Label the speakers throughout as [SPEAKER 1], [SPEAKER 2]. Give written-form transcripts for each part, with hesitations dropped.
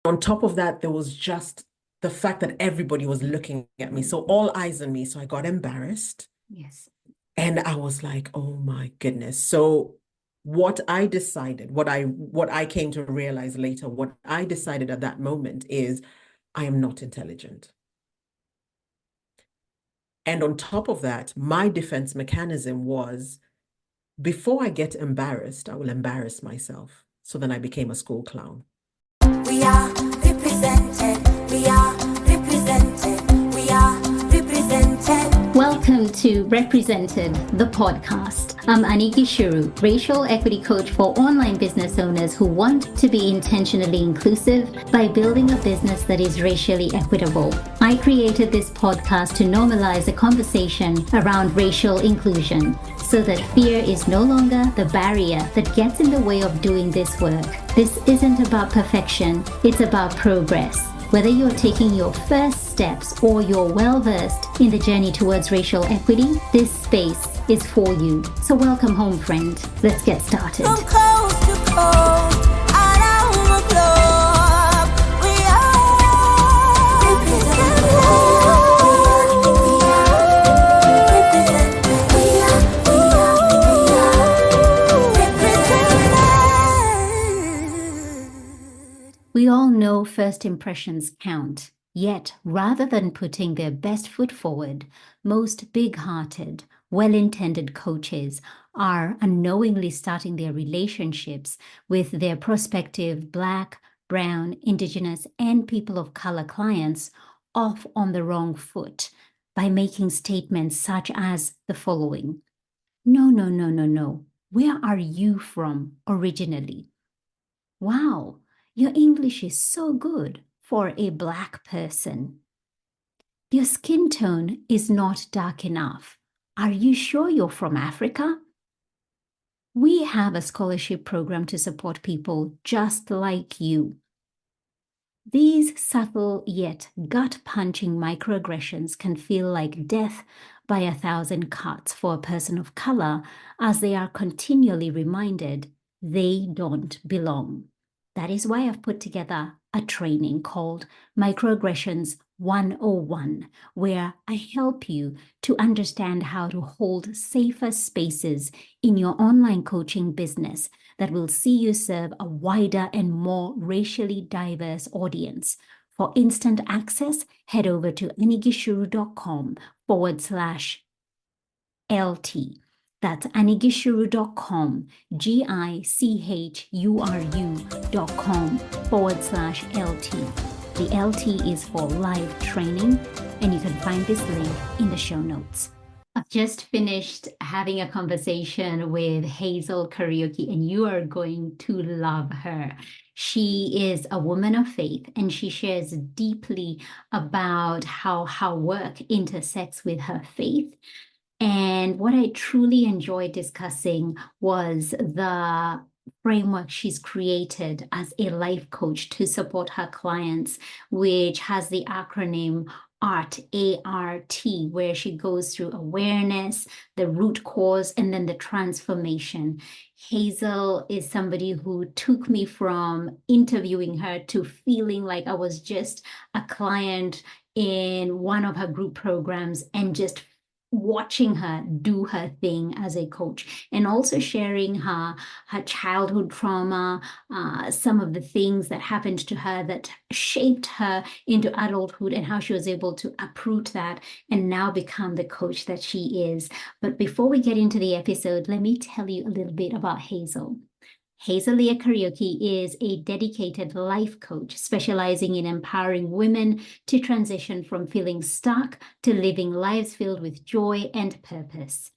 [SPEAKER 1] on top of that, there was just the fact that everybody was looking at me. So all eyes on me. So I got embarrassed.
[SPEAKER 2] Yes.
[SPEAKER 1] And I was like, oh my goodness. So what I decided, what I came to realize later, what I decided at that moment is I am not intelligent. And on top of that, my defense mechanism was before I get embarrassed, I will embarrass myself. So then I became a school clown.
[SPEAKER 3] We are represented. We are represented. We are represented.
[SPEAKER 2] Welcome to Represented, the podcast. I'm Aniki Shuru, racial equity coach for online business owners who want to be intentionally inclusive by building a business that is racially equitable. I created this podcast to normalize a conversation around racial inclusion so that fear is no longer the barrier that gets in the way of doing this work. This isn't about perfection, it's about progress. Whether you're taking your first steps or you're well-versed in the journey towards racial equity, this space is for you. So welcome home, friend. Let's get started.
[SPEAKER 3] From coast to coast, around the globe, we are represented.
[SPEAKER 2] We all know first impressions count. Yet, rather than putting their best foot forward, most big-hearted, well-intended coaches are unknowingly starting their relationships with their prospective Black, Brown, Indigenous, and people of color clients off on the wrong foot by making statements such as the following. No, no, no, no, no. Where are you from originally? Wow, your English is so good for a Black person. Your skin tone is not dark enough. Are you sure you're from Africa? We have a scholarship program to support people just like you. These subtle yet gut-punching microaggressions can feel like death by 1,000 cuts for a person of color as they are continually reminded they don't belong. That is why I've put together a training called Microaggressions 101, where I help you to understand how to hold safer spaces in your online coaching business that will see you serve a wider and more racially diverse audience. For instant access, head over to anigishuru.com/LT. That's anigishuru.com, GICHURU.com/LT. The LT is for live training, and you can find this link in the show notes. I've just finished having a conversation with Hezeliya Kariuki, and you are going to love her. She is a woman of faith, and she shares deeply about how her work intersects with her faith. And what I truly enjoyed discussing was the framework she's created as a life coach to support her clients, which has the acronym A.R.T, A-R-T, where she goes through awareness, the root cause, and then the transformation. Hazel is somebody who took me from interviewing her to feeling like I was just a client in one of her group programs and just watching her do her thing as a coach, and also sharing her childhood trauma, some of the things that happened to her that shaped her into adulthood, and how she was able to uproot that and now become the coach that she is. But before we get into the episode, let me tell you a little bit about Hazel. Hezeliya Kariuki is a dedicated life coach specializing in empowering women to transition from feeling stuck to living lives filled with joy and purpose.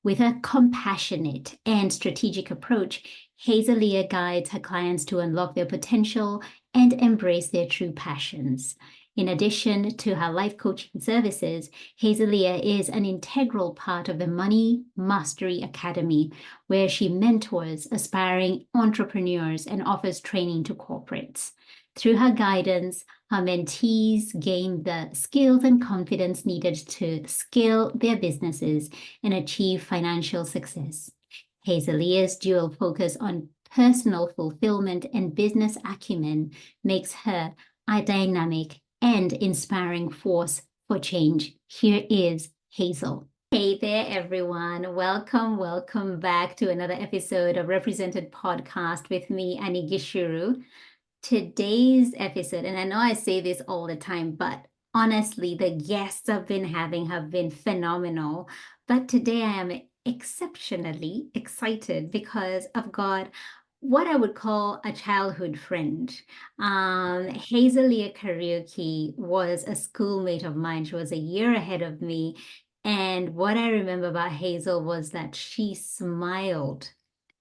[SPEAKER 2] With a compassionate and strategic approach, Hezeliya guides her clients to unlock their potential and embrace their true passions. In addition to her life coaching services, Hezeliya is an integral part of the Money Mastery Academy, where she mentors aspiring entrepreneurs and offers training to corporates. Through her guidance, her mentees gain the skills and confidence needed to scale their businesses and achieve financial success. Hezeliya's dual focus on personal fulfillment, and business acumen makes her a dynamic and inspiring force for change. Here is Hazel. Hey there, everyone. Welcome back to another episode of Represented Podcast with me, Annie Gishuru. Today's episode, and I know I say this all the time, but honestly, the guests I've been having have been phenomenal. But today I am exceptionally excited because I've got what I would call a childhood friend. Hezeliya Kariuki was a schoolmate of mine. She was a year ahead of me. And what I remember about Hazel was that she smiled.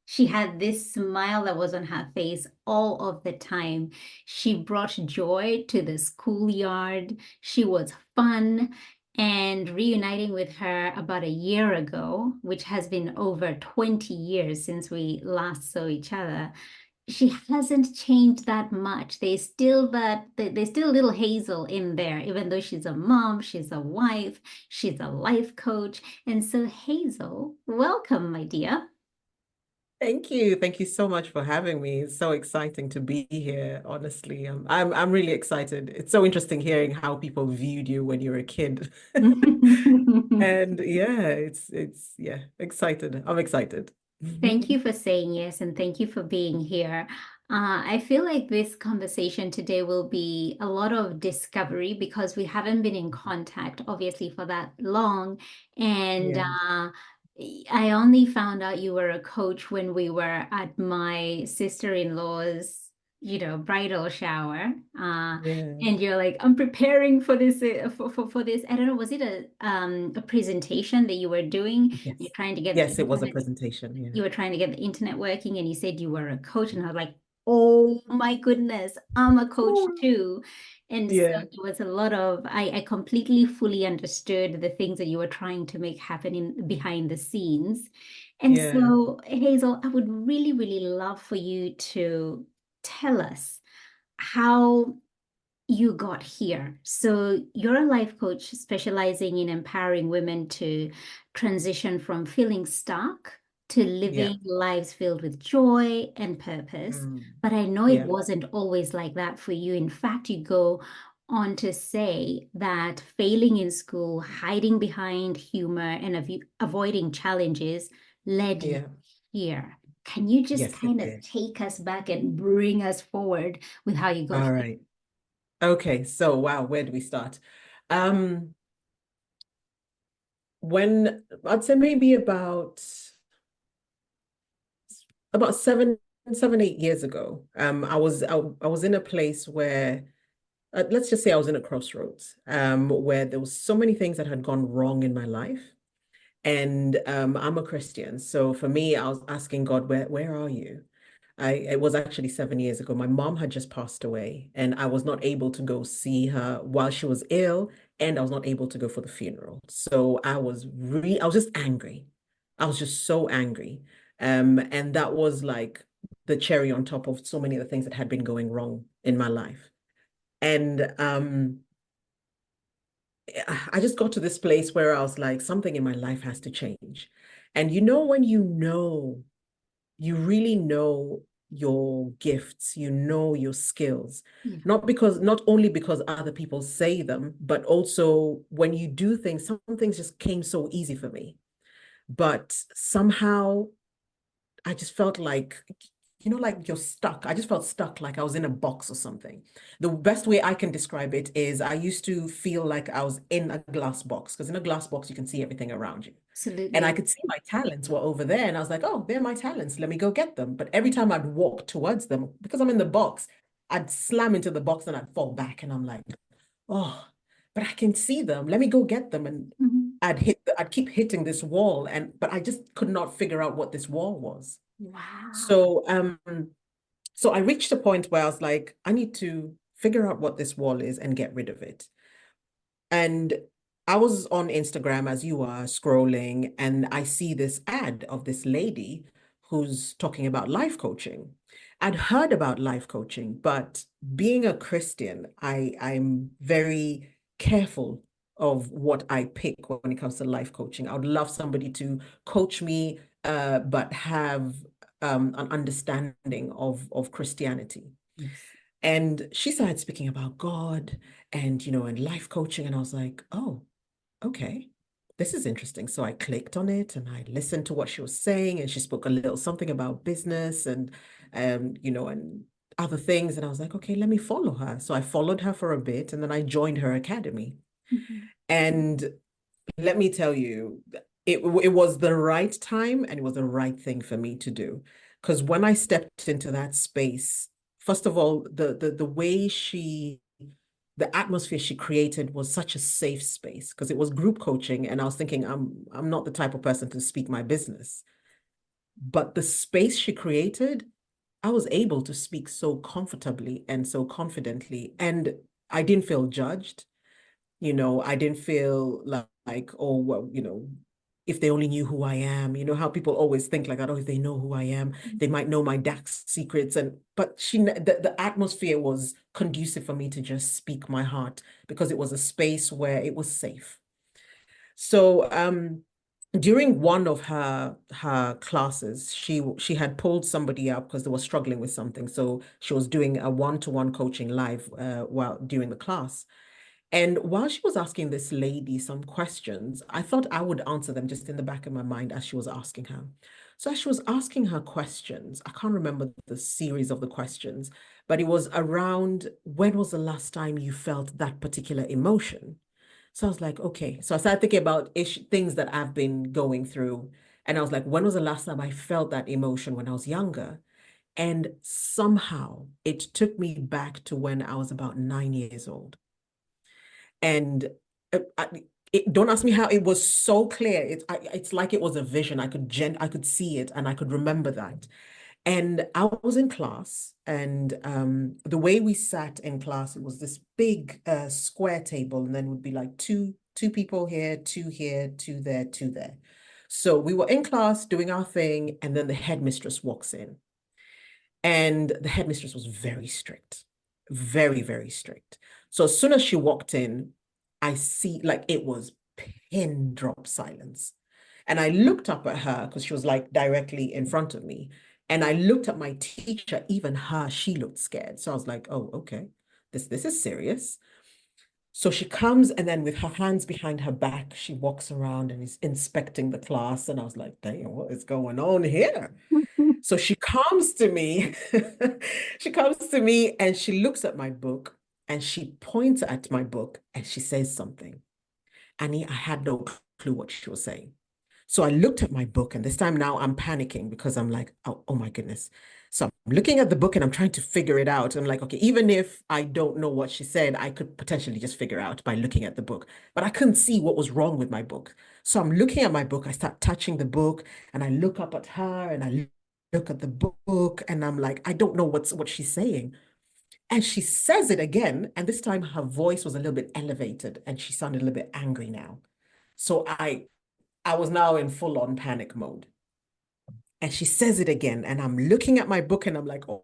[SPEAKER 2] She had this smile that was on her face all of the time. She brought joy to the schoolyard. She was fun. And reuniting with her about a year ago, which has been over 20 years since we last saw each other, she hasn't changed that much. There's still little Hazel in there, even though she's a mom, she's a wife, she's a life coach. And so, Hazel, welcome, my dear.
[SPEAKER 1] Thank you. Thank you so much for having me. It's so exciting to be here, honestly. I'm really excited. It's so interesting hearing how people viewed you when you were a kid. And yeah, it's yeah, excited. I'm excited.
[SPEAKER 2] Thank you for saying yes, and thank you for being here. I feel like this conversation today will be a lot of discovery because we haven't been in contact, obviously, for that long. And
[SPEAKER 1] Yeah,
[SPEAKER 2] I only found out you were a coach when we were at my sister-in-law's, bridal shower.
[SPEAKER 1] yeah.
[SPEAKER 2] And you're like, I'm preparing for this, for this. I don't know, was it a presentation that you were doing? You're
[SPEAKER 1] Yes.
[SPEAKER 2] trying to get the
[SPEAKER 1] Yes, it was a
[SPEAKER 2] internet
[SPEAKER 1] presentation. Yeah.
[SPEAKER 2] you were trying to get the internet working and you said you were a coach and I was like, oh my goodness, I'm a coach
[SPEAKER 1] Oh,
[SPEAKER 2] too. And so
[SPEAKER 1] yeah,
[SPEAKER 2] it was a lot of I completely fully understood the things that you were trying to make happen in behind the scenes. And
[SPEAKER 1] yeah,
[SPEAKER 2] so Hazel, I would really, really love for you to tell us how you got here. So you're a life coach specializing in empowering women to transition from feeling stuck to
[SPEAKER 1] yeah.
[SPEAKER 2] living lives filled with joy and purpose.
[SPEAKER 1] Mm,
[SPEAKER 2] But I know it
[SPEAKER 1] yeah,
[SPEAKER 2] wasn't always like that for you. In fact, you go on to say that failing in school, hiding behind humor, and avoiding challenges led you
[SPEAKER 1] yeah.
[SPEAKER 2] here. Can you just
[SPEAKER 1] Yes, it
[SPEAKER 2] kind of
[SPEAKER 1] did.
[SPEAKER 2] take us back and bring us forward with how you got
[SPEAKER 1] All
[SPEAKER 2] here?
[SPEAKER 1] right. Okay, so wow, where do we start? Um, when I'd say maybe about 8 years ago, I was in a place where let's just say I was in a crossroads, where there was so many things that had gone wrong in my life. And I'm a Christian. So for me, I was asking God, where are you? It was actually 7 years ago. My mom had just passed away, and I was not able to go see her while she was ill, and I was not able to go for the funeral. So I was just angry. I was just so angry. And that was like the cherry on top of so many of the things that had been going wrong in my life. And I just got to this place where I was like, something in my life has to change. And when you really know your gifts, you know your skills,
[SPEAKER 2] Yeah.
[SPEAKER 1] not only because other people say them, but also when you do things, some things just came so easy for me. But somehow I just felt like, like you're stuck. I just felt stuck, like I was in a box or something. The best way I can describe it is I used to feel like I was in a glass box, because in a glass box, you can see everything around you. And I
[SPEAKER 2] Absolutely.
[SPEAKER 1] could see my talents were over there. And I was like, oh, they're my talents. Let me go get them. But every time I'd walk towards them, because I'm in the box, I'd slam into the box and I'd fall back. And I'm like, oh, but I can see them. Let me go get them. And
[SPEAKER 2] Mhm.
[SPEAKER 1] I'd keep hitting this wall. But I just could not figure out what this wall was.
[SPEAKER 2] Wow.
[SPEAKER 1] So I reached a point where I was like, I need to figure out what this wall is and get rid of it. And I was on Instagram as you are scrolling, and I see this ad of this lady who's talking about life coaching. I'd heard about life coaching, but being a Christian, I'm very careful of what I pick when it comes to life coaching. I would love somebody to coach me, but have an understanding of Christianity.
[SPEAKER 2] Yes.
[SPEAKER 1] And she started speaking about God and, and life coaching. And I was like, oh, okay, this is interesting. So I clicked on it and I listened to what she was saying. And she spoke a little something about business and, and other things. And I was like, okay, let me follow her. So I followed her for a bit and then I joined her academy.
[SPEAKER 2] Mhm.
[SPEAKER 1] And let me tell you, it was the right time and it was the right thing for me to do. Because when I stepped into that space, first of all, the way the atmosphere she created was such a safe space because it was group coaching. And I was thinking, I'm not the type of person to speak my business. But the space she created, I was able to speak so comfortably and so confidently. And I didn't feel judged. I didn't feel like, oh, well, if they only knew who I am, how people always think like that, oh, if they know who I am, they might know my dark secrets. But the atmosphere was conducive for me to just speak my heart because it was a space where it was safe. So during one of her classes, she had pulled somebody up because they were struggling with something. So she was doing a one-to-one coaching live while during the class. And while she was asking this lady some questions, I thought I would answer them just in the back of my mind as she was asking her. So as she was asking her questions, I can't remember the series of the questions, but it was around when was the last time you felt that particular emotion? So I was like, okay. So I started thinking about things that I've been going through. And I was like, when was the last time I felt that emotion when I was younger? And somehow it took me back to when I was about 9 years old. And don't ask me how it was so clear. It's like it was a vision. I could see it and I could remember that. And I was in class, and the way we sat in class, it was this big square table, and then would be like two people here, two there, two there. So we were in class doing our thing, and then the headmistress walks in. And the headmistress was very strict, very, very strict. So as soon as she walked in, I see like it was pin drop silence. And I looked up at her because she was like directly in front of me. And I looked at my teacher, even her, she looked scared. So I was like, oh, okay, this is serious. So she comes and then with her hands behind her back, she walks around and is inspecting the class. And I was like, damn, what is going on here? So she comes to me, she comes to me and she looks at my book and she points at my book and she says something. And I had no clue what she was saying. So I looked at my book and this time now I'm panicking because I'm like, oh my goodness. So I'm looking at the book and I'm trying to figure it out. I'm like, okay, even if I don't know what she said, I could potentially just figure out by looking at the book. But I couldn't see what was wrong with my book. So I'm looking at my book. I start touching the book and I look up at her and I look at the book and I'm like, I don't know what she's saying. And she says it again. And this time her voice was a little bit elevated and she sounded a little bit angry now. So I was now in full on panic mode. And she says it again. And I'm looking at my book and I'm like, oh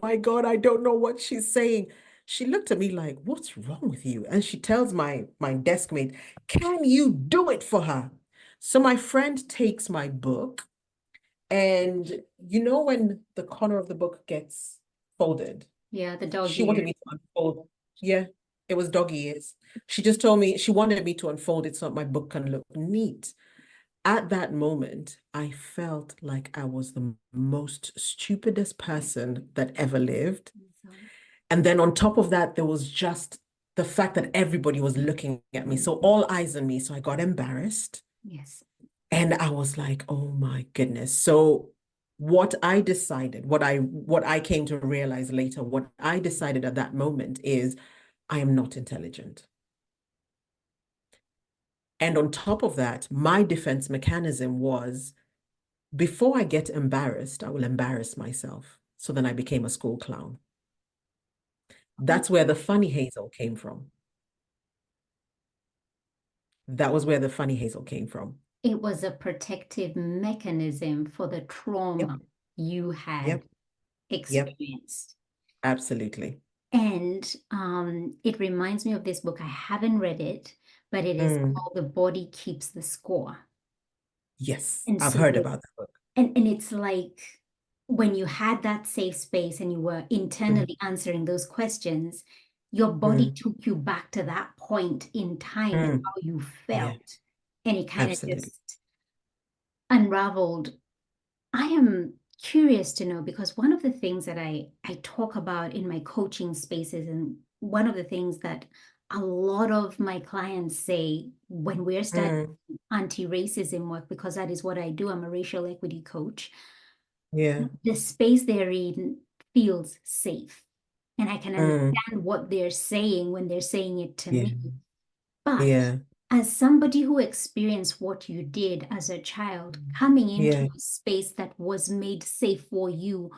[SPEAKER 1] my God, I don't know what she's saying. She looked at me like, what's wrong with you? And she tells my desk mate, can you do it for her? So my friend takes my book and when the corner of the book gets folded,
[SPEAKER 2] Yeah, the dog
[SPEAKER 1] she wanted
[SPEAKER 2] ear.
[SPEAKER 1] me to unfold. Yeah, it was doggy ears. She just told me she wanted me to unfold it so that my book can look neat. At that moment, I felt like I was the most stupidest person that ever lived. And then on top of that, there was just the fact that everybody was looking at me. So all eyes on me. So I got embarrassed.
[SPEAKER 2] Yes.
[SPEAKER 1] And I was like, oh my goodness. So what I decided, what I came to realize later, what I decided at that moment is I am not intelligent. And on top of that, my defense mechanism was before I get embarrassed, I will embarrass myself. So then I became a school clown. That's where the funny Hazel came from. That was where the funny Hazel came from.
[SPEAKER 2] It was a protective mechanism for the
[SPEAKER 1] Yep,
[SPEAKER 2] trauma you had
[SPEAKER 1] yep, yep,
[SPEAKER 2] experienced.
[SPEAKER 1] absolutely.
[SPEAKER 2] And it reminds me of this book. I haven't read it, but it is
[SPEAKER 1] Mm,
[SPEAKER 2] called The Body Keeps the Score.
[SPEAKER 1] yes,
[SPEAKER 2] And
[SPEAKER 1] I've
[SPEAKER 2] so
[SPEAKER 1] heard about that book.
[SPEAKER 2] and it's like when you had that safe space and you were
[SPEAKER 1] Mm,
[SPEAKER 2] internally answering those questions, your body
[SPEAKER 1] mm,
[SPEAKER 2] took you back to that point in time and
[SPEAKER 1] mm.
[SPEAKER 2] how you
[SPEAKER 1] Yeah,
[SPEAKER 2] felt. And it kind of
[SPEAKER 1] absolutely.
[SPEAKER 2] just unraveled. I am curious to know because one of the things that I talk about in my coaching spaces, and one of the things that a lot of my clients say when we're studying
[SPEAKER 1] Mm,
[SPEAKER 2] anti-racism work, because that is what I do, I'm a racial equity coach,
[SPEAKER 1] yeah.
[SPEAKER 2] the space they're in feels safe. And I can
[SPEAKER 1] Mm,
[SPEAKER 2] understand what they're saying when they're saying it to
[SPEAKER 1] yeah.
[SPEAKER 2] me. But
[SPEAKER 1] Yeah.
[SPEAKER 2] as somebody who experienced what you did as a child, coming into
[SPEAKER 1] Yeah.
[SPEAKER 2] a space that was made safe for you,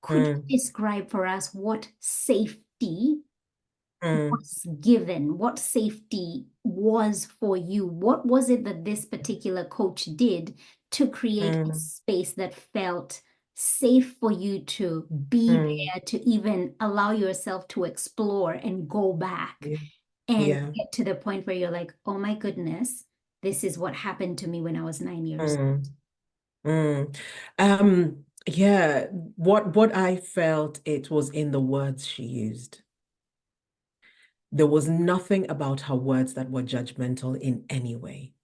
[SPEAKER 2] could you
[SPEAKER 1] Mm,
[SPEAKER 2] describe for us what safety
[SPEAKER 1] mm,
[SPEAKER 2] was given, what safety was for you? What was it that this particular coach did to create a
[SPEAKER 1] mm,
[SPEAKER 2] space that felt safe for you to be
[SPEAKER 1] mm.
[SPEAKER 2] there, to even allow yourself to explore and go back
[SPEAKER 1] Yeah.
[SPEAKER 2] and
[SPEAKER 1] Yeah.
[SPEAKER 2] get to the point where you're like, oh my goodness, this is what happened to me when I was 9 years.
[SPEAKER 1] Mm, mm. Yeah, what I felt it was in the words she used. There was nothing about her words that were judgmental in any way.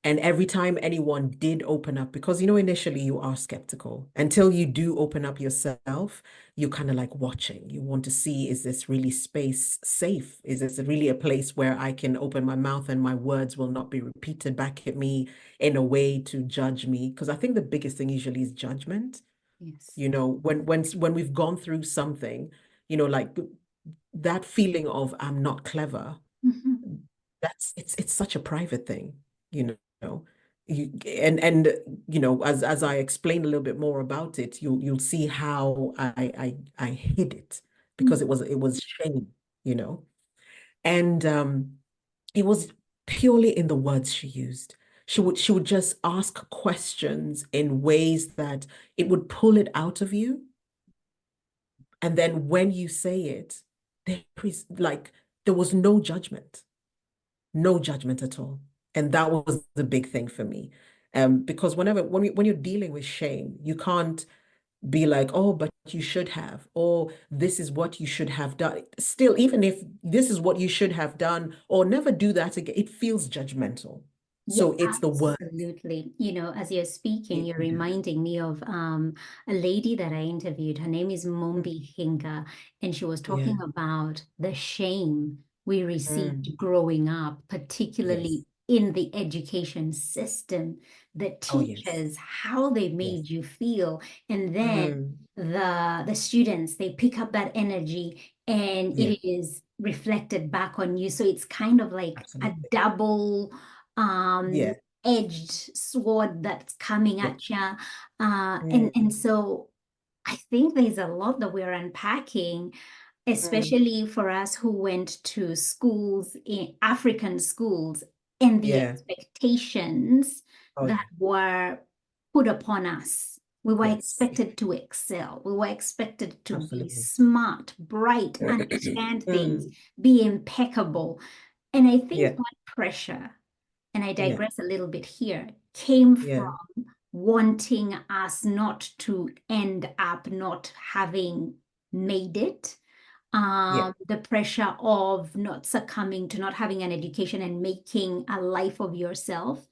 [SPEAKER 1] And every time anyone did open up, because initially you are skeptical until you do open up yourself, you're kind of like watching. You want to see, is this really space safe? Is this really a place where I can open my mouth and my words will not be repeated back at me in a way to judge me? Because I think the biggest thing usually is judgment.
[SPEAKER 2] Yes.
[SPEAKER 1] When we've gone through something, like that feeling of I'm not clever,
[SPEAKER 2] Mhm.
[SPEAKER 1] it's such a private thing, you know. And as I explain a little bit more about it, you'll see how I hid it because it was shame, you know. And it was purely in the words she used. She would just ask questions in ways that it would pull it out of you. And then when you say it, there is like there was no judgment at all. And that was the big thing for me. Because when you're dealing with shame, you can't be like, oh, but you should have, or this is what you should have done. Still, even if this is what you should have done, or never do that again, it feels judgmental.
[SPEAKER 2] Yeah,
[SPEAKER 1] So it's the word.
[SPEAKER 2] absolutely. You know, as you're speaking, you're
[SPEAKER 1] Yeah.
[SPEAKER 2] reminding me of a lady that I interviewed. Her name is
[SPEAKER 1] Mm,
[SPEAKER 2] Mombi Hinga, and she was
[SPEAKER 1] yeah.
[SPEAKER 2] talking about the shame we
[SPEAKER 1] Mm,
[SPEAKER 2] received growing up,
[SPEAKER 1] yes.
[SPEAKER 2] particularly in the education system, the
[SPEAKER 1] Oh, yes.
[SPEAKER 2] teachers, how they
[SPEAKER 1] Yes.
[SPEAKER 2] made you feel, and then
[SPEAKER 1] Mm,
[SPEAKER 2] the students, they pick up that energy and
[SPEAKER 1] yeah.
[SPEAKER 2] it is reflected back on you. So it's kind of like a
[SPEAKER 1] Absolutely.
[SPEAKER 2] double um
[SPEAKER 1] Yeah.
[SPEAKER 2] edged sword that's coming
[SPEAKER 1] Yeah.
[SPEAKER 2] at you. And
[SPEAKER 1] Mm,
[SPEAKER 2] so I think there's a lot that we're unpacking,
[SPEAKER 1] mm,
[SPEAKER 2] especially for us who went to schools in African schools and the
[SPEAKER 1] yeah.
[SPEAKER 2] expectations
[SPEAKER 1] Oh,
[SPEAKER 2] that
[SPEAKER 1] yeah.
[SPEAKER 2] were put upon us. We were
[SPEAKER 1] Yes.
[SPEAKER 2] expected to excel. We were expected to be
[SPEAKER 1] Absolutely.
[SPEAKER 2] smart, bright, understand things,
[SPEAKER 1] Mm,
[SPEAKER 2] be impeccable. And I think
[SPEAKER 1] yeah.
[SPEAKER 2] that pressure, and I
[SPEAKER 1] Yeah.
[SPEAKER 2] digress a little bit here, came from
[SPEAKER 1] Yeah.
[SPEAKER 2] wanting us not to end up not having made it.
[SPEAKER 1] Yeah.
[SPEAKER 2] The pressure of not succumbing to not having an education and making a life of yourself.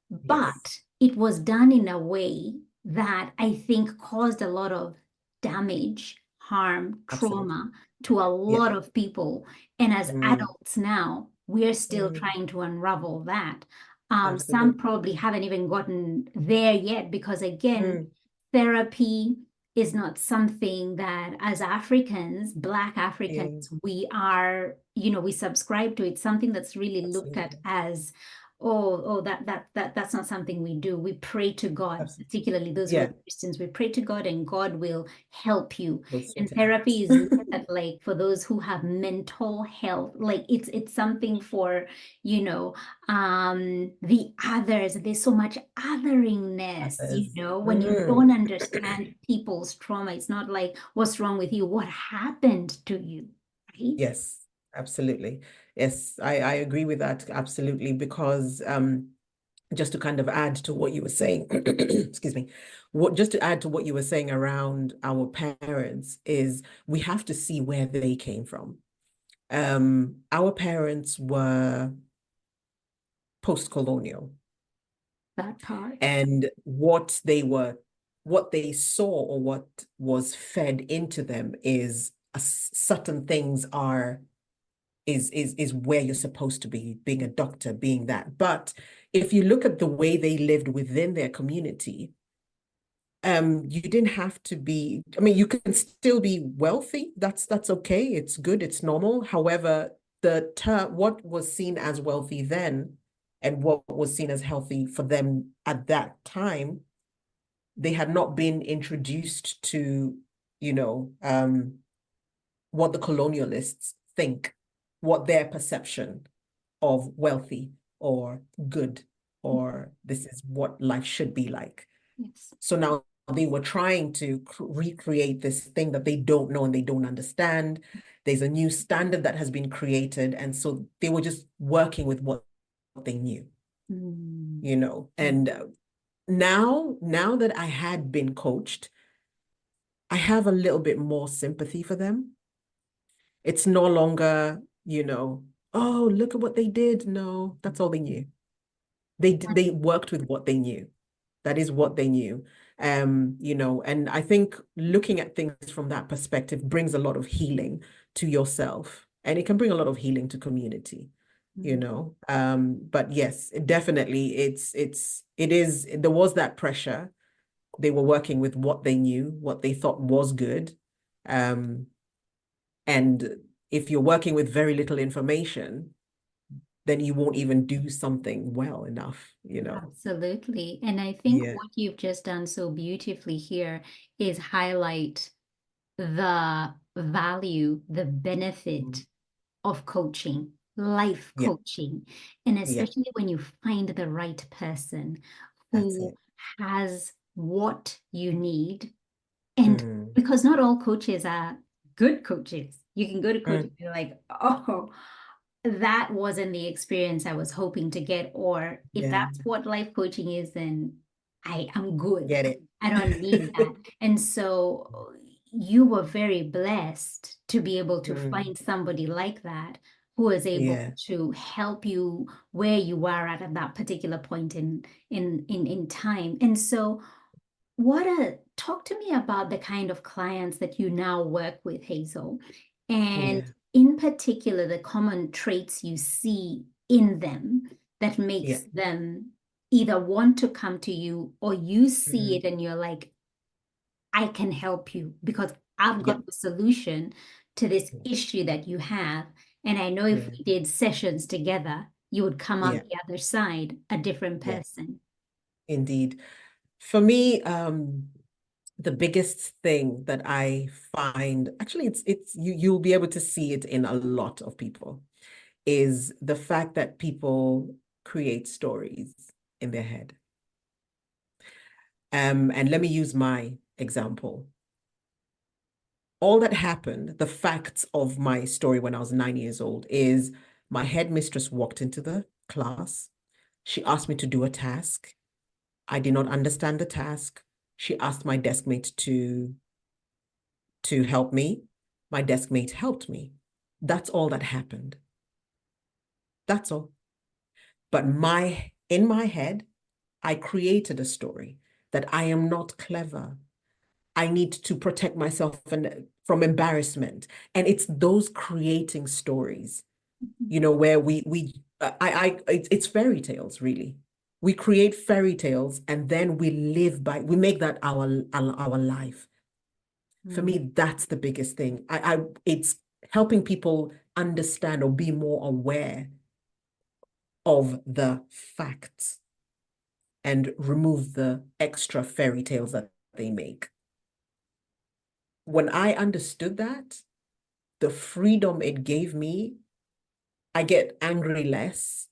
[SPEAKER 1] Yes.
[SPEAKER 2] But it was done in a way that I think caused a lot of damage, harm,
[SPEAKER 1] Absolutely.
[SPEAKER 2] trauma to a
[SPEAKER 1] Yeah.
[SPEAKER 2] lot of people. And as
[SPEAKER 1] Mm,
[SPEAKER 2] adults now, we're still
[SPEAKER 1] mm,
[SPEAKER 2] trying to unravel that. Some
[SPEAKER 1] absolutely.
[SPEAKER 2] probably haven't even gotten there yet because, again,
[SPEAKER 1] Mm,
[SPEAKER 2] therapy is not something that as Africans, Black Africans,
[SPEAKER 1] yeah.
[SPEAKER 2] we are, we subscribe to. It's something that's really looked at
[SPEAKER 1] Absolutely.
[SPEAKER 2] as, oh, that's not something we do. We pray to God,
[SPEAKER 1] Absolutely.
[SPEAKER 2] particularly those who are
[SPEAKER 1] Yeah.
[SPEAKER 2] Christians. We pray to God and God will help you.
[SPEAKER 1] We'll
[SPEAKER 2] And
[SPEAKER 1] sort it
[SPEAKER 2] therapy is looked
[SPEAKER 1] out.
[SPEAKER 2] at like for those who have mental health, like it's something for, the others. There's so much otheringness,
[SPEAKER 1] Others.
[SPEAKER 2] when you
[SPEAKER 1] Mm.
[SPEAKER 2] don't understand people's trauma. It's not like what's wrong with you, what happened to you, right?
[SPEAKER 1] Yes, absolutely. Yes, I agree with that absolutely because just to kind of add to what you were saying, excuse me, just to add to what you were saying around our parents is we have to see where they came from. Our parents were post-colonial,
[SPEAKER 2] That part.
[SPEAKER 1] and what they saw or what was fed into them is certain things are is where you're supposed to be, being a doctor, being that. But if you look at the way they lived within their community, you didn't have to be, I mean, you can still be wealthy. That's okay. It's good. It's normal. However, the term, what was seen as wealthy then and what was seen as healthy for them at that time, they had not been introduced to, you know, what the colonialists think, what their perception of wealthy or good, or this is what life should be like.
[SPEAKER 2] Yes.
[SPEAKER 1] So now they were trying to recreate this thing that they don't know and they don't understand. There's a new standard that has been created. And so they were just working with what they knew, you know. And now that I had been coached, I have a little bit more sympathy for them. It's no longer, you know, oh, look at what they did. No, that's all they knew. They worked with what they knew. That is what they knew. You know, and I think looking at things from that perspective brings a lot of healing to yourself, and it can bring a lot of healing to community, you know. But yes, definitely there was that pressure. They were working with what they knew, what they thought was good. And if you're working with very little information, then you won't even do something well enough, you know.
[SPEAKER 2] Absolutely. And I think
[SPEAKER 1] Yeah.
[SPEAKER 2] what you've just done so beautifully here is highlight the value, the benefit of coaching, life
[SPEAKER 1] Yeah.
[SPEAKER 2] coaching, and
[SPEAKER 1] Yeah.
[SPEAKER 2] especially when you find the right person
[SPEAKER 1] That's
[SPEAKER 2] who
[SPEAKER 1] it.
[SPEAKER 2] has what you need. And
[SPEAKER 1] Mm.
[SPEAKER 2] because not all coaches are good coaches, you can go to coaches
[SPEAKER 1] Mm.
[SPEAKER 2] and you're like, oh, that wasn't the experience I was hoping to get. Or if
[SPEAKER 1] Yeah.
[SPEAKER 2] that's what life coaching is, then I'm good.
[SPEAKER 1] Get it.
[SPEAKER 2] I don't need that. And so you were very blessed to be able to
[SPEAKER 1] Mm.
[SPEAKER 2] find somebody like that who is able
[SPEAKER 1] Yeah.
[SPEAKER 2] to help you where you are at that particular point in time. And so talk to me about the kind of clients that you now work with, Hazel, and
[SPEAKER 1] Yeah.
[SPEAKER 2] in particular, the common traits you see in them that
[SPEAKER 1] Yeah.
[SPEAKER 2] makes them either want to come to you or you see
[SPEAKER 1] Mm.
[SPEAKER 2] it and you're like, I can help you because I've
[SPEAKER 1] Yeah.
[SPEAKER 2] got the solution to this issue that you have. And I know if
[SPEAKER 1] Yeah.
[SPEAKER 2] we did sessions together, you would come
[SPEAKER 1] Yeah.
[SPEAKER 2] out the other side a different
[SPEAKER 1] Yeah.
[SPEAKER 2] person.
[SPEAKER 1] Indeed. For me, the biggest thing that I find, actually it's you'll be able to see it in a lot of people, is the fact that people create stories in their head. And let me use my example. All that happened, the facts of my story when I was 9 years old, is my headmistress walked into the class. She asked me to do a task. I did not understand the task. She asked my deskmate to help me. My deskmate helped me. That's all that happened. That's all. But in my head, I created a story that I am not clever. I need to protect myself from embarrassment. And it's those creating stories, you know, where it's fairy tales, really. We create fairy tales and then we make that our life. For
[SPEAKER 2] Mm.
[SPEAKER 1] me, that's the biggest thing. It's helping people understand or be more aware of the facts and remove the extra fairy tales that they make. When I understood that, the freedom it gave me, I get angry less.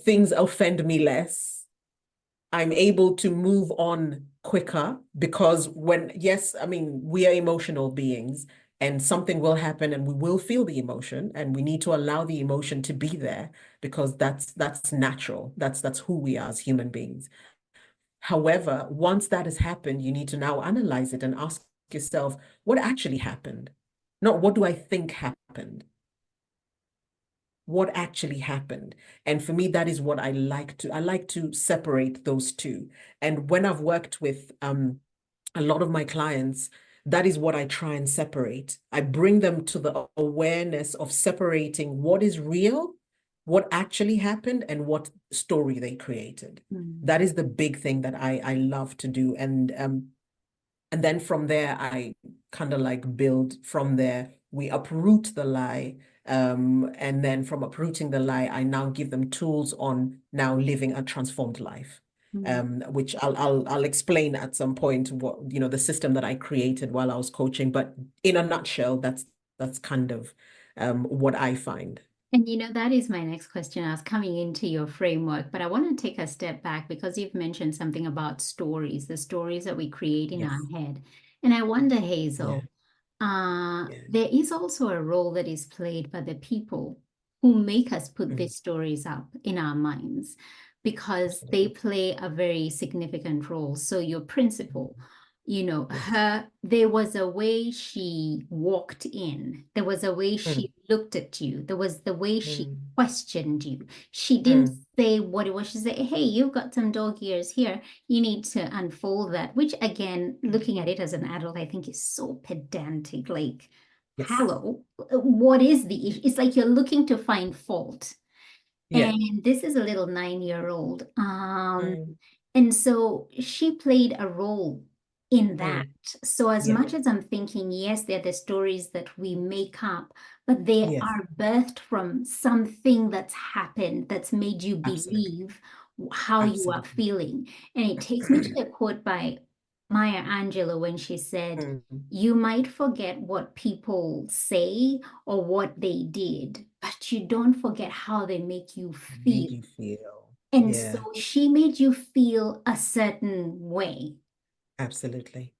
[SPEAKER 1] Things offend me less. I'm able to move on quicker because yes, I mean, we are emotional beings and something will happen and we will feel the emotion, and we need to allow the emotion to be there because that's natural. That's who we are as human beings. However, once that has happened, you need to now analyze it and ask yourself, what actually happened? Not what do I think happened? What actually happened? And for me, that is what I like to separate those two. And when I've worked with a lot of my clients, that is what I try and separate. I bring them to the awareness of separating what is real, what actually happened, and what story they created. That is the big thing that I love to do. And then from there, I kind of like build from there. We uproot the lie. And then from uprooting the lie, I now give them tools on now living a transformed life. Which I'll explain at some point what, the system that I created while I was coaching. But in a nutshell, that's kind of what I find.
[SPEAKER 2] And that is my next question. I was coming into your framework, but I want to take a step back because you've mentioned something about stories, the stories that we create in our
[SPEAKER 1] Yes.
[SPEAKER 2] head. And I wonder,
[SPEAKER 1] Yeah.
[SPEAKER 2] Hazel,
[SPEAKER 1] Yeah.
[SPEAKER 2] there is also a role that is played by the people who make us put
[SPEAKER 1] Mm.
[SPEAKER 2] these stories up in our minds because they
[SPEAKER 1] Absolutely.
[SPEAKER 2] play a very significant role. So your principal,
[SPEAKER 1] Yes.
[SPEAKER 2] there was a way she walked in, there was a way
[SPEAKER 1] Mm.
[SPEAKER 2] she looked at you, there was the way she
[SPEAKER 1] Mm.
[SPEAKER 2] questioned you. She didn't
[SPEAKER 1] Mm.
[SPEAKER 2] say what it was. She said, hey, you've got some dog ears here. You need to unfold that, which again, looking at it as an adult, I think is so pedantic. Like,
[SPEAKER 1] Yes.
[SPEAKER 2] hello, what is the issue? It's like you're looking to find fault.
[SPEAKER 1] Yeah.
[SPEAKER 2] And this is a little 9-year-old.
[SPEAKER 1] Mm.
[SPEAKER 2] And so she played a role in that.
[SPEAKER 1] Mm.
[SPEAKER 2] So as
[SPEAKER 1] Yeah.
[SPEAKER 2] much as I'm thinking, yes, they're the stories that we make up, but they
[SPEAKER 1] Yes.
[SPEAKER 2] are birthed from something that's happened that's made you
[SPEAKER 1] Absolutely.
[SPEAKER 2] believe how you are
[SPEAKER 1] Absolutely.
[SPEAKER 2] feeling. And it takes me to a quote by Maya Angelou when she said,
[SPEAKER 1] Mm.
[SPEAKER 2] you might forget what people say or what they did, but you don't forget how they make you feel.
[SPEAKER 1] Made you feel.
[SPEAKER 2] And so
[SPEAKER 1] Yeah.
[SPEAKER 2] she made you feel a certain way.
[SPEAKER 1] Absolutely.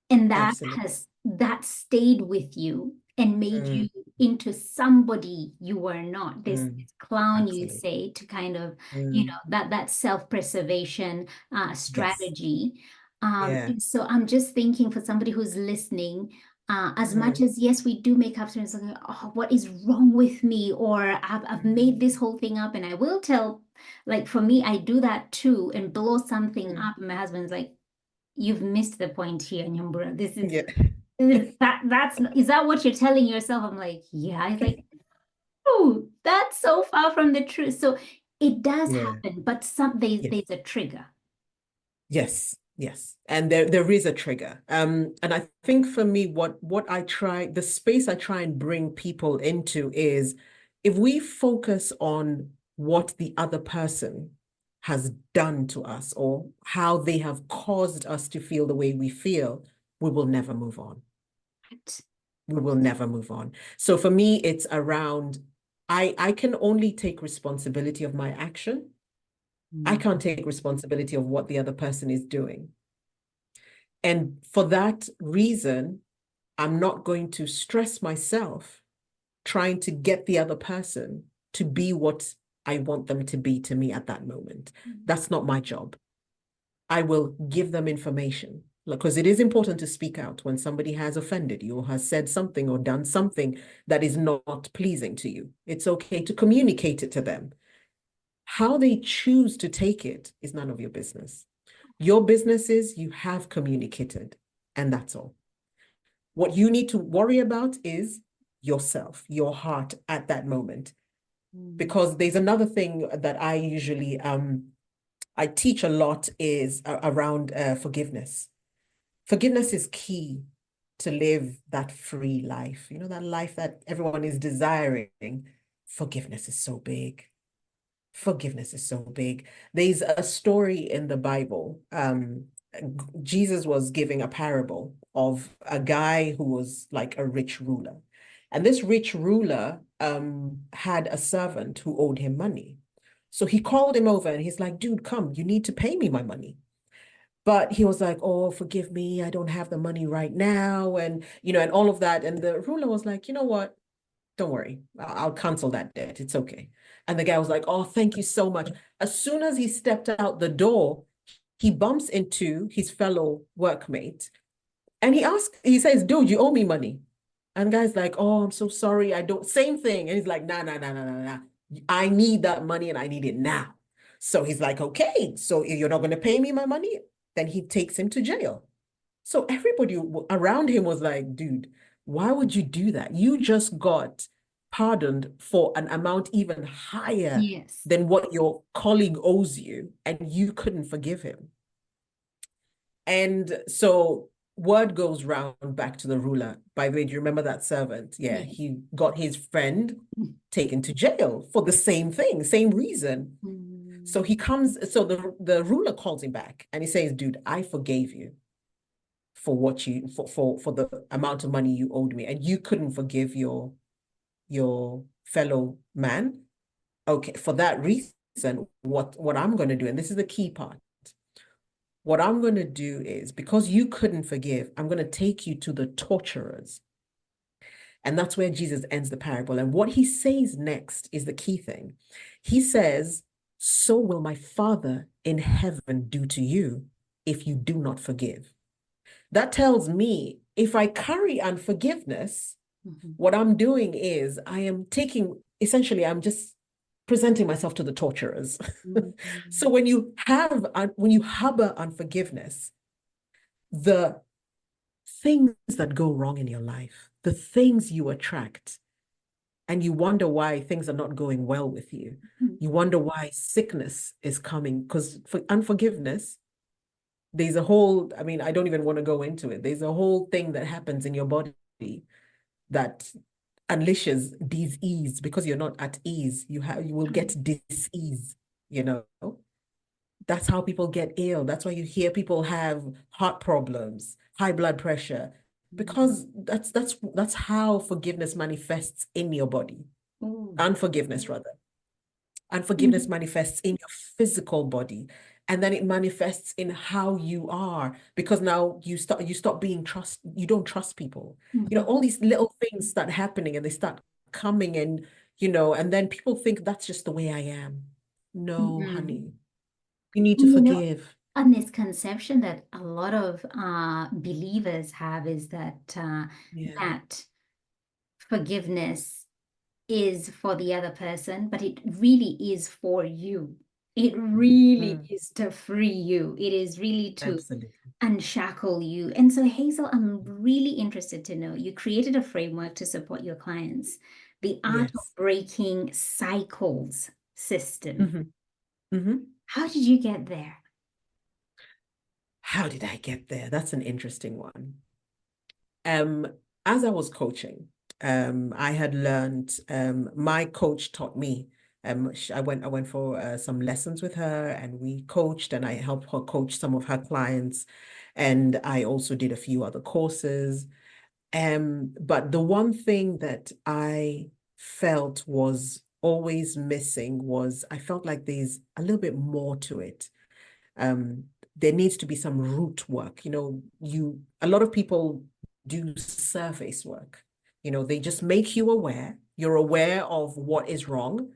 [SPEAKER 2] And
[SPEAKER 1] Absolutely.
[SPEAKER 2] that stayed with you and made you
[SPEAKER 1] Mm.
[SPEAKER 2] into somebody you were not.
[SPEAKER 1] Mm.
[SPEAKER 2] This clown, you
[SPEAKER 1] Absolutely.
[SPEAKER 2] say, to kind of,
[SPEAKER 1] Mm.
[SPEAKER 2] that self-preservation
[SPEAKER 1] Yes.
[SPEAKER 2] strategy.
[SPEAKER 1] Yeah.
[SPEAKER 2] And so I'm just thinking for somebody who's listening, as much
[SPEAKER 1] Mm.
[SPEAKER 2] as yes, we do make up stories like, oh, what is wrong with me? Or I've made this whole thing up, and I will tell, like for me, I do that too, and blow something
[SPEAKER 1] Mm.
[SPEAKER 2] up, and my husband's like, you've missed the point here, Nyambura. This is
[SPEAKER 1] Yeah.
[SPEAKER 2] is that what you're telling yourself? I'm like, yeah. He's like, oh, that's so far from the truth. So it does
[SPEAKER 1] Yeah.
[SPEAKER 2] happen, but
[SPEAKER 1] Yes.
[SPEAKER 2] there's a trigger.
[SPEAKER 1] Yes. Yes. And there is a trigger. And I think for me, the space I try and bring people into is if we focus on what the other person has done to us or how they have caused us to feel the way we feel, we will never move on.
[SPEAKER 2] Right.
[SPEAKER 1] We will never move on. So for me, it's around I can only take responsibility of my action. I
[SPEAKER 2] Mm.
[SPEAKER 1] can't take responsibility of what the other person is doing. And for that reason, I'm not going to stress myself trying to get the other person to be what I want them to be to me at that moment. That's not my job. I will give them information because it is important to speak out when somebody has offended you or has said something or done something that is not pleasing to you. It's okay to communicate it to them. How they choose to take it is none of your business. Your business is you have communicated, and that's all. What you need to worry about is yourself, your heart at that moment.
[SPEAKER 2] Mm.
[SPEAKER 1] Because there's another thing that I usually I teach a lot is around forgiveness. Forgiveness is key to live that free life. You know, that life that everyone is desiring. Forgiveness is so big. Forgiveness is so big. There's a story in the Bible. Jesus was giving a parable of a guy who was like a rich ruler. And this rich ruler had a servant who owed him money. So he called him over and he's like, dude, come, you need to pay me my money. But he was like, oh, forgive me, I don't have the money right now. And, and all of that. And the ruler was like, you know what? Don't worry, I'll cancel that debt. It's okay. And the guy was like, oh, thank you so much. As soon as he stepped out the door, he bumps into his fellow workmate and he says, dude, you owe me money. And the guy's like, oh, I'm so sorry. I don't, same thing. And he's like, nah, nah, nah, nah, nah, nah. I need that money and I need it now. So he's like, okay, so you're not going to pay me my money? Then he takes him to jail. So everybody around him was like, dude, why would you do that? You just got pardoned for an amount even higher
[SPEAKER 2] Yes.
[SPEAKER 1] than what your colleague owes you, and you couldn't forgive him. And so word goes round back to the ruler. By the way, do you remember that servant? Yeah,
[SPEAKER 2] Yes.
[SPEAKER 1] he got his friend taken to jail for the same thing, same reason. So he comes, so the ruler calls him back and he says, dude, I forgave you for what you for the amount of money you owed me, and you couldn't forgive your fellow man. Okay, for that reason, what I'm going to do, and this is the key part, what I'm going to do is, because you couldn't forgive, I'm going to take you to the torturers. And that's where Jesus ends the parable. And what he says next is the key thing. He says, so will my Father in heaven do to you if you do not forgive. That tells me if I carry unforgiveness, what I'm doing is I am taking, essentially, I'm just presenting myself to the torturers. So when you harbor unforgiveness, the things that go wrong in your life, the things you attract, and you wonder why things are not going well with you. You wonder why sickness is coming, because for unforgiveness, there's a whole, I mean, I don't even want to go into it. There's a whole thing that happens in your body that unleashes disease because you're not at ease. You will get disease, you know. That's how people get ill. That's why you hear people have heart problems, high blood pressure, because that's how forgiveness manifests in your body. Unforgiveness, rather. Unforgiveness manifests in your physical body, and then it manifests in how you are, because now you stop being you don't trust people. All these little things start happening and they start coming, and and then people think that's just the way I am. No, honey, you need to forgive.
[SPEAKER 2] A misconception that a lot of believers have is that
[SPEAKER 1] Yeah.
[SPEAKER 2] that forgiveness is for the other person, but it really is for you. It really is to free you. It is really to
[SPEAKER 1] Absolutely.
[SPEAKER 2] unshackle you. And so, Hazel, I'm really interested to know, you created a framework to support your clients, the Art of
[SPEAKER 1] Yes.
[SPEAKER 2] Breaking Cycles system.
[SPEAKER 1] Mm-hmm.
[SPEAKER 2] How did you get there?
[SPEAKER 1] How did I get there? That's an interesting one. As I was coaching, I had learned, my coach taught me. I went for some lessons with her, and we coached, and I helped her coach some of her clients, and I also did a few other courses. But the one thing that I felt was always missing was I felt like there's a little bit more to it. Um, there needs to be some root work. A lot of people do surface work. They just make you aware. You're aware of what is wrong,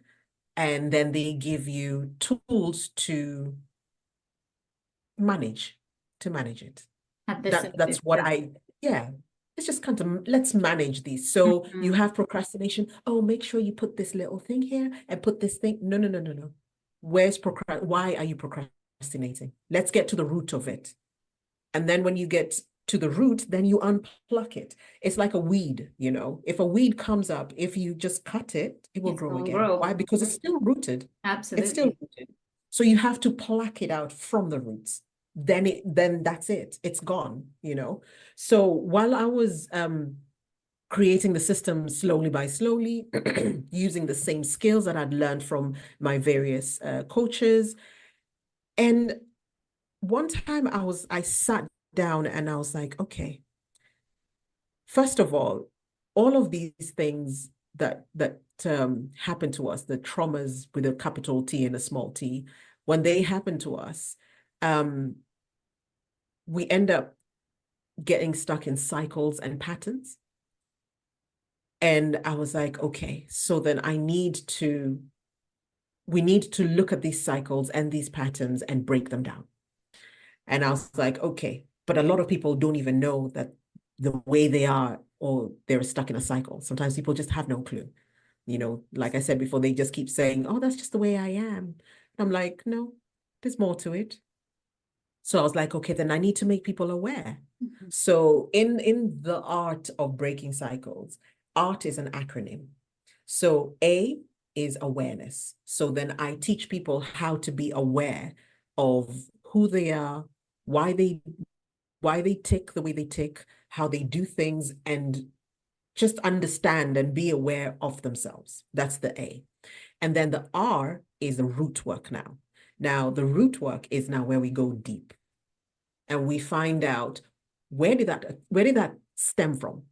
[SPEAKER 1] and then they give you tools to manage it. That's what yeah. It's just kind of, let's manage these. So you have procrastination. Oh, make sure you put this little thing here and put this thing. No, no, no, no, no. Why are you procrastinating? Let's get to the root of it. And then when you get to the root, then you unpluck it. It's like a weed, If a weed comes up, if you just cut it, it will grow again. Why? Because it's still rooted.
[SPEAKER 2] Absolutely.
[SPEAKER 1] It's still rooted. So you have to pluck it out from the roots. Then that's it. It's gone, So while I was creating the system slowly by slowly, using the same skills that I'd learned from my various coaches, and one time I sat down and I was like, okay, first of all of these things that happen to us, the traumas with a capital T and a small t, when they happen to us, we end up getting stuck in cycles and patterns. And I was like, okay, so then we need to look at these cycles and these patterns and break them down. And I was like, okay, but a lot of people don't even know that the way they are, or they're stuck in a cycle. Sometimes people just have no clue. Like I said before, they just keep saying, oh, that's just the way I am. I'm like, no, there's more to it. So I was like, okay, then I need to make people aware.
[SPEAKER 2] Mm-hmm.
[SPEAKER 1] So in the art of breaking cycles, ART is an acronym. So A is awareness. So then I teach people how to be aware of who they are, why they tick the way they tick, how they do things, and just understand and be aware of themselves. That's the A. And then the R is the root work now. Now, the root work is now where we go deep and we find out where did that stem from?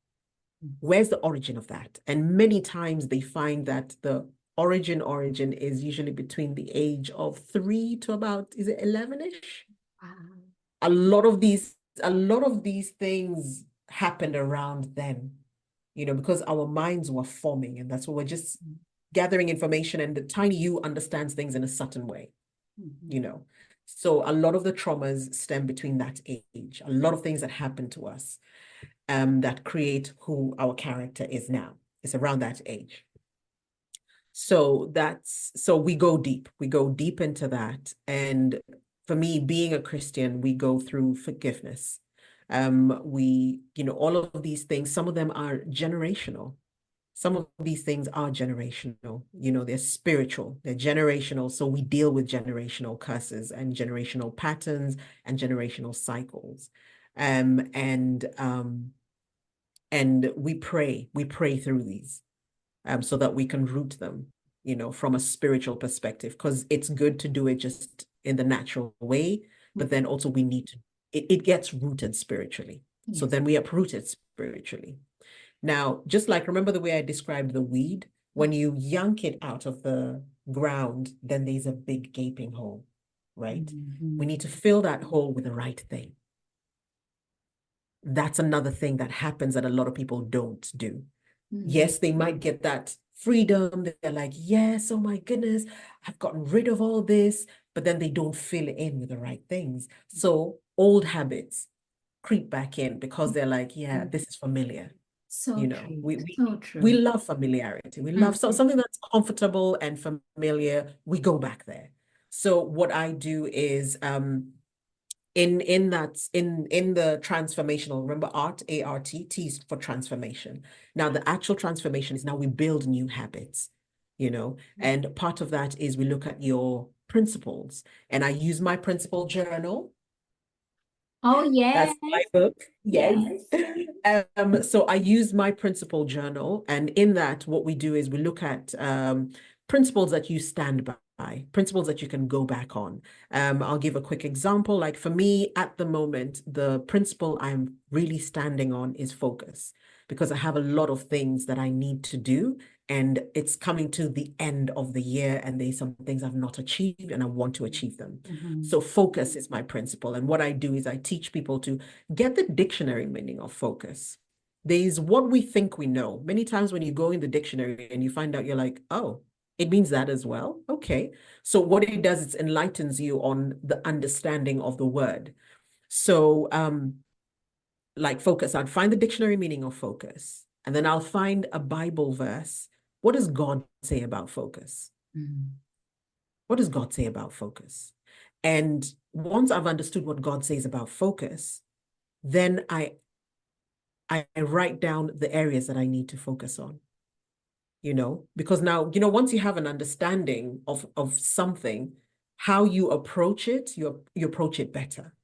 [SPEAKER 1] Where's the origin of that? And many times they find that the origin is usually between the age of 3 to about, is it 11-ish?
[SPEAKER 2] Wow.
[SPEAKER 1] A lot of these things happened around then, because our minds were forming, and that's what we're just gathering information, and the tiny you understands things in a certain way, So a lot of the traumas stem between that age, a lot of things that happen to us that create who our character is now. It's around that age. So we go deep into that. And for me, being a Christian, we go through forgiveness. All of these things, some of them are generational. Some of these things are generational, they're spiritual, they're generational. So we deal with generational curses and generational patterns and generational cycles. And we pray through these so that we can root them, from a spiritual perspective, because it's good to do it just in the natural way, but then also we need to, it gets rooted spiritually. Yes. So then we uproot it spiritually. Now, just like, remember the way I described the weed, when you yank it out of the ground, then there's a big gaping hole, right? Mm-hmm. We need to fill that hole with the right thing. That's another thing that happens that a lot of people don't do. Mm-hmm. Yes, they might get that freedom. They're like, yes, oh my goodness, I've gotten rid of all this, but then they don't fill it in with the right things. So old habits creep back in because they're like, yeah, this is familiar.
[SPEAKER 2] So true.
[SPEAKER 1] So true. We love familiarity. We love something that's comfortable and familiar. We go back there. So what I do is in the transformational, remember ART, A-R-T, T is for transformation. Now the actual transformation is now we build new habits, and part of that is we look at your principles, and I use my principle journal.
[SPEAKER 2] Oh, yes.
[SPEAKER 1] That's my book. Yes. So I use my principle journal, and in that, what we do is we look at principles that you stand by, principles that you can go back on. I'll give a quick example. Like for me, at the moment, the principle I'm really standing on is focus, because I have a lot of things that I need to do, and it's coming to the end of the year, and there's some things I've not achieved and I want to achieve them. Mm-hmm. So focus is my principle. And what I do is I teach people to get the dictionary meaning of focus. There's what we think we know. Many times when you go in the dictionary and you find out, you're like, oh, it means that as well. Okay. So what it does is it enlightens you on the understanding of the word. So like focus, I'd find the dictionary meaning of focus, and then I'll find a Bible verse. What does God say about focus? Mm. What does God say about focus? And once I've understood what God says about focus, then I write down the areas that I need to focus on, because now, once you have an understanding of something, how you approach it, you approach it better,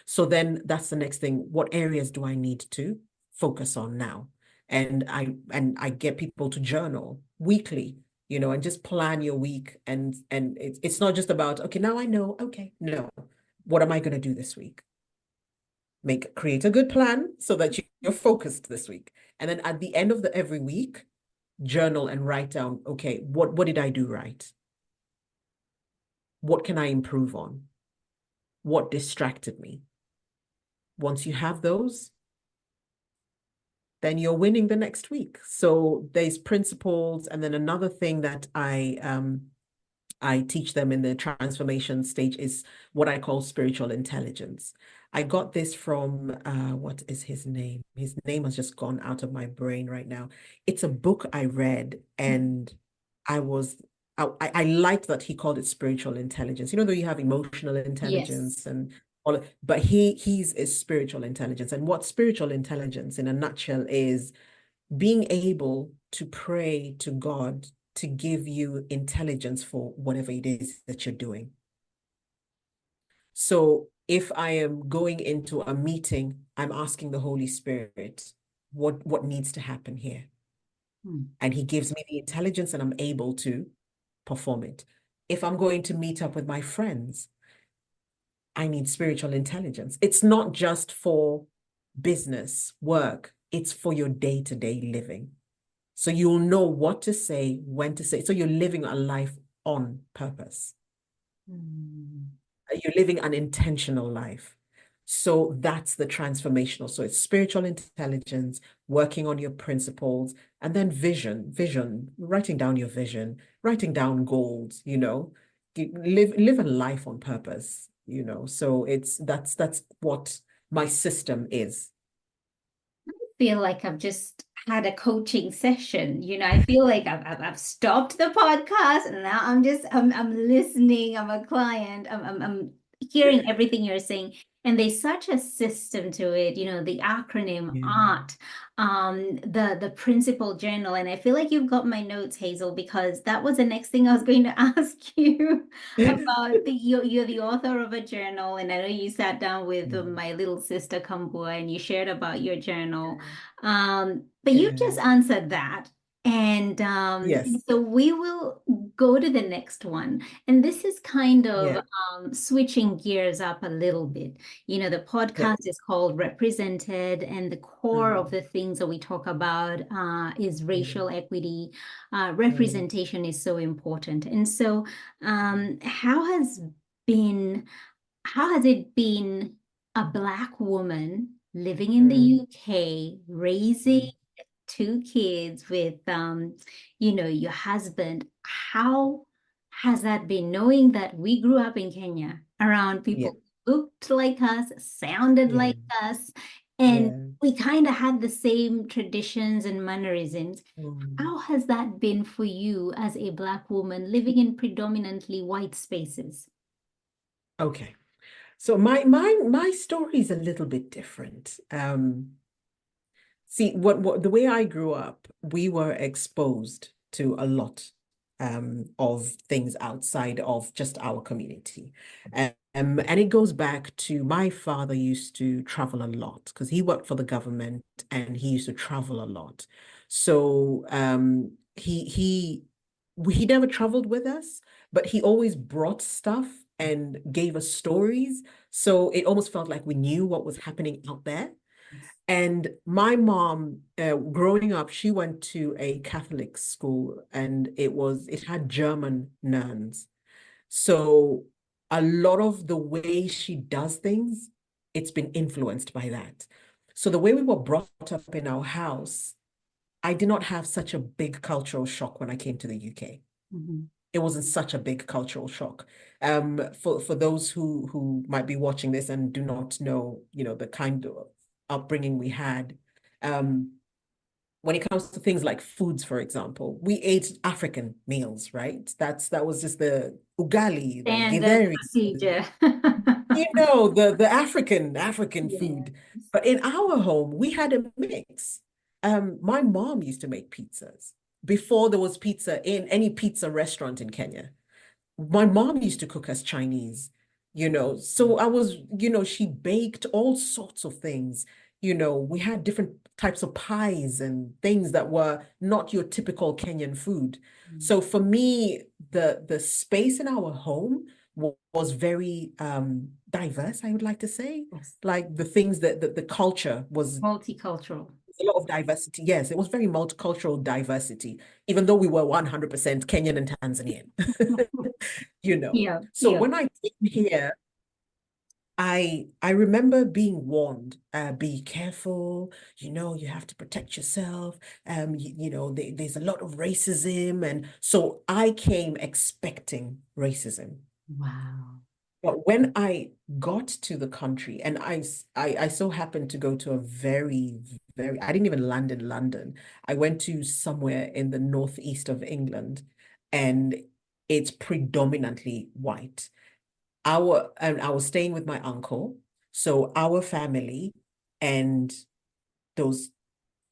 [SPEAKER 1] So then that's the next thing. What areas do I need to focus on now? And I get people to journal weekly, and just plan your week. And it's not just about, okay, now I know, okay, no, what am I going to do this week? Create a good plan so that you're focused this week. And then at the end of every week, journal and write down, okay, what did I do right? What can I improve on? What distracted me? Once you have those, then you're winning the next week. So there's principles, and then another thing that I teach them in the transformation stage is what I call spiritual intelligence. I got this from what is his name? His name has just gone out of my brain right now. It's a book I read, and I was I liked that he called it spiritual intelligence. You know, though you have emotional
[SPEAKER 2] Yes.
[SPEAKER 1] intelligence and all, but he's a spiritual intelligence. And what spiritual intelligence in a nutshell is being able to pray to God to give you intelligence for whatever it is that you're doing. So if I am going into a meeting, I'm asking the Holy Spirit, what needs to happen here? And he gives me the intelligence and I'm able to perform it. If I'm going to meet up with my friends, I need spiritual intelligence. It's not just for business, work, it's for your day-to-day living. So you'll know what to say, when to say. So you're living a life on purpose. You're living an intentional life. So that's the transformational. So it's spiritual intelligence, working on your principles, and then vision, writing down your vision, writing down goals, live a life on purpose, So that's what my system is.
[SPEAKER 2] Feel like I've just had a coaching session. I feel like I've stopped the podcast and now I'm listening. I'm a client. I'm hearing everything you're saying. And there's such a system to it, the acronym
[SPEAKER 1] Yeah.
[SPEAKER 2] ART, the principal journal. And I feel like you've got my notes, Hazel, because that was the next thing I was going to ask you about. You're the author of a journal, and I know you sat down with my little sister Kambua and you shared about your journal. But you
[SPEAKER 1] Yeah.
[SPEAKER 2] just answered that. And
[SPEAKER 1] Yes.
[SPEAKER 2] so we will go to the next one. And this is kind of
[SPEAKER 1] Yeah.
[SPEAKER 2] switching gears up a little bit. The
[SPEAKER 1] Yeah.
[SPEAKER 2] podcast is called Represented, and the core of
[SPEAKER 1] Mhm.
[SPEAKER 2] the things that we talk about is racial
[SPEAKER 1] Mhm.
[SPEAKER 2] equity.
[SPEAKER 1] Mhm.
[SPEAKER 2] Representation is so important. And so, been how has it been a Black woman living in the
[SPEAKER 1] Mhm.
[SPEAKER 2] UK, raising
[SPEAKER 1] Mhm.
[SPEAKER 2] two kids with your husband? How has that been, knowing that we grew up in Kenya around
[SPEAKER 1] Yeah.
[SPEAKER 2] people who looked like us, sounded
[SPEAKER 1] Yeah.
[SPEAKER 2] like us, and
[SPEAKER 1] Yeah.
[SPEAKER 2] we kind of had the same traditions and mannerisms?
[SPEAKER 1] Mhm.
[SPEAKER 2] How has that been for you as a Black woman living in predominantly white spaces?
[SPEAKER 1] Okay. So my story is a little bit different. See, what the way I grew up, we were exposed to a lot of things outside of just our community. And it goes back to my father used to travel a lot because he worked for the government and he used to travel a lot. So he never traveled with us, but he always brought stuff and gave us stories. So it almost felt like we knew what was happening out there. And my mom, growing up, she went to a Catholic school and it had German nuns. So a lot of the way she does things, it's been influenced by that. So the way we were brought up in our house, I did not have such a big cultural shock when I came to the UK.
[SPEAKER 2] Mhm.
[SPEAKER 1] It wasn't such a big cultural shock. For those who might be watching this and do not know, the kind of upbringing we had, um, when it comes to things like foods, for example, we ate African meals, right? That was just the ugali, the
[SPEAKER 2] Standard
[SPEAKER 1] githeri,
[SPEAKER 2] procedure.
[SPEAKER 1] the African
[SPEAKER 2] Yeah.
[SPEAKER 1] food. But in our home, we had a mix. My mom used to make pizzas before there was pizza in any pizza restaurant in Kenya. My mom used to cook us Chinese, so she baked all sorts of things. We had different types of pies and things that were not your typical Kenyan food. So for me, the space in our home was very diverse, I would like to say.
[SPEAKER 2] Yes.
[SPEAKER 1] Like the things that the culture was
[SPEAKER 2] Multicultural.
[SPEAKER 1] a lot of diversity. Yes, it was very multicultural diversity, even though we were 100% Kenyan and Tanzanian. you know.
[SPEAKER 2] Yeah,
[SPEAKER 1] So
[SPEAKER 2] yeah.
[SPEAKER 1] when I came here, I remember being warned, be careful, you have to protect yourself. There's a lot of racism. And so I came expecting racism.
[SPEAKER 2] Wow.
[SPEAKER 1] But when I got to the country, and I so happened to go to a I didn't even land in London. I went to somewhere in the northeast of England, and it's predominantly white. And I was staying with my uncle. So our family and those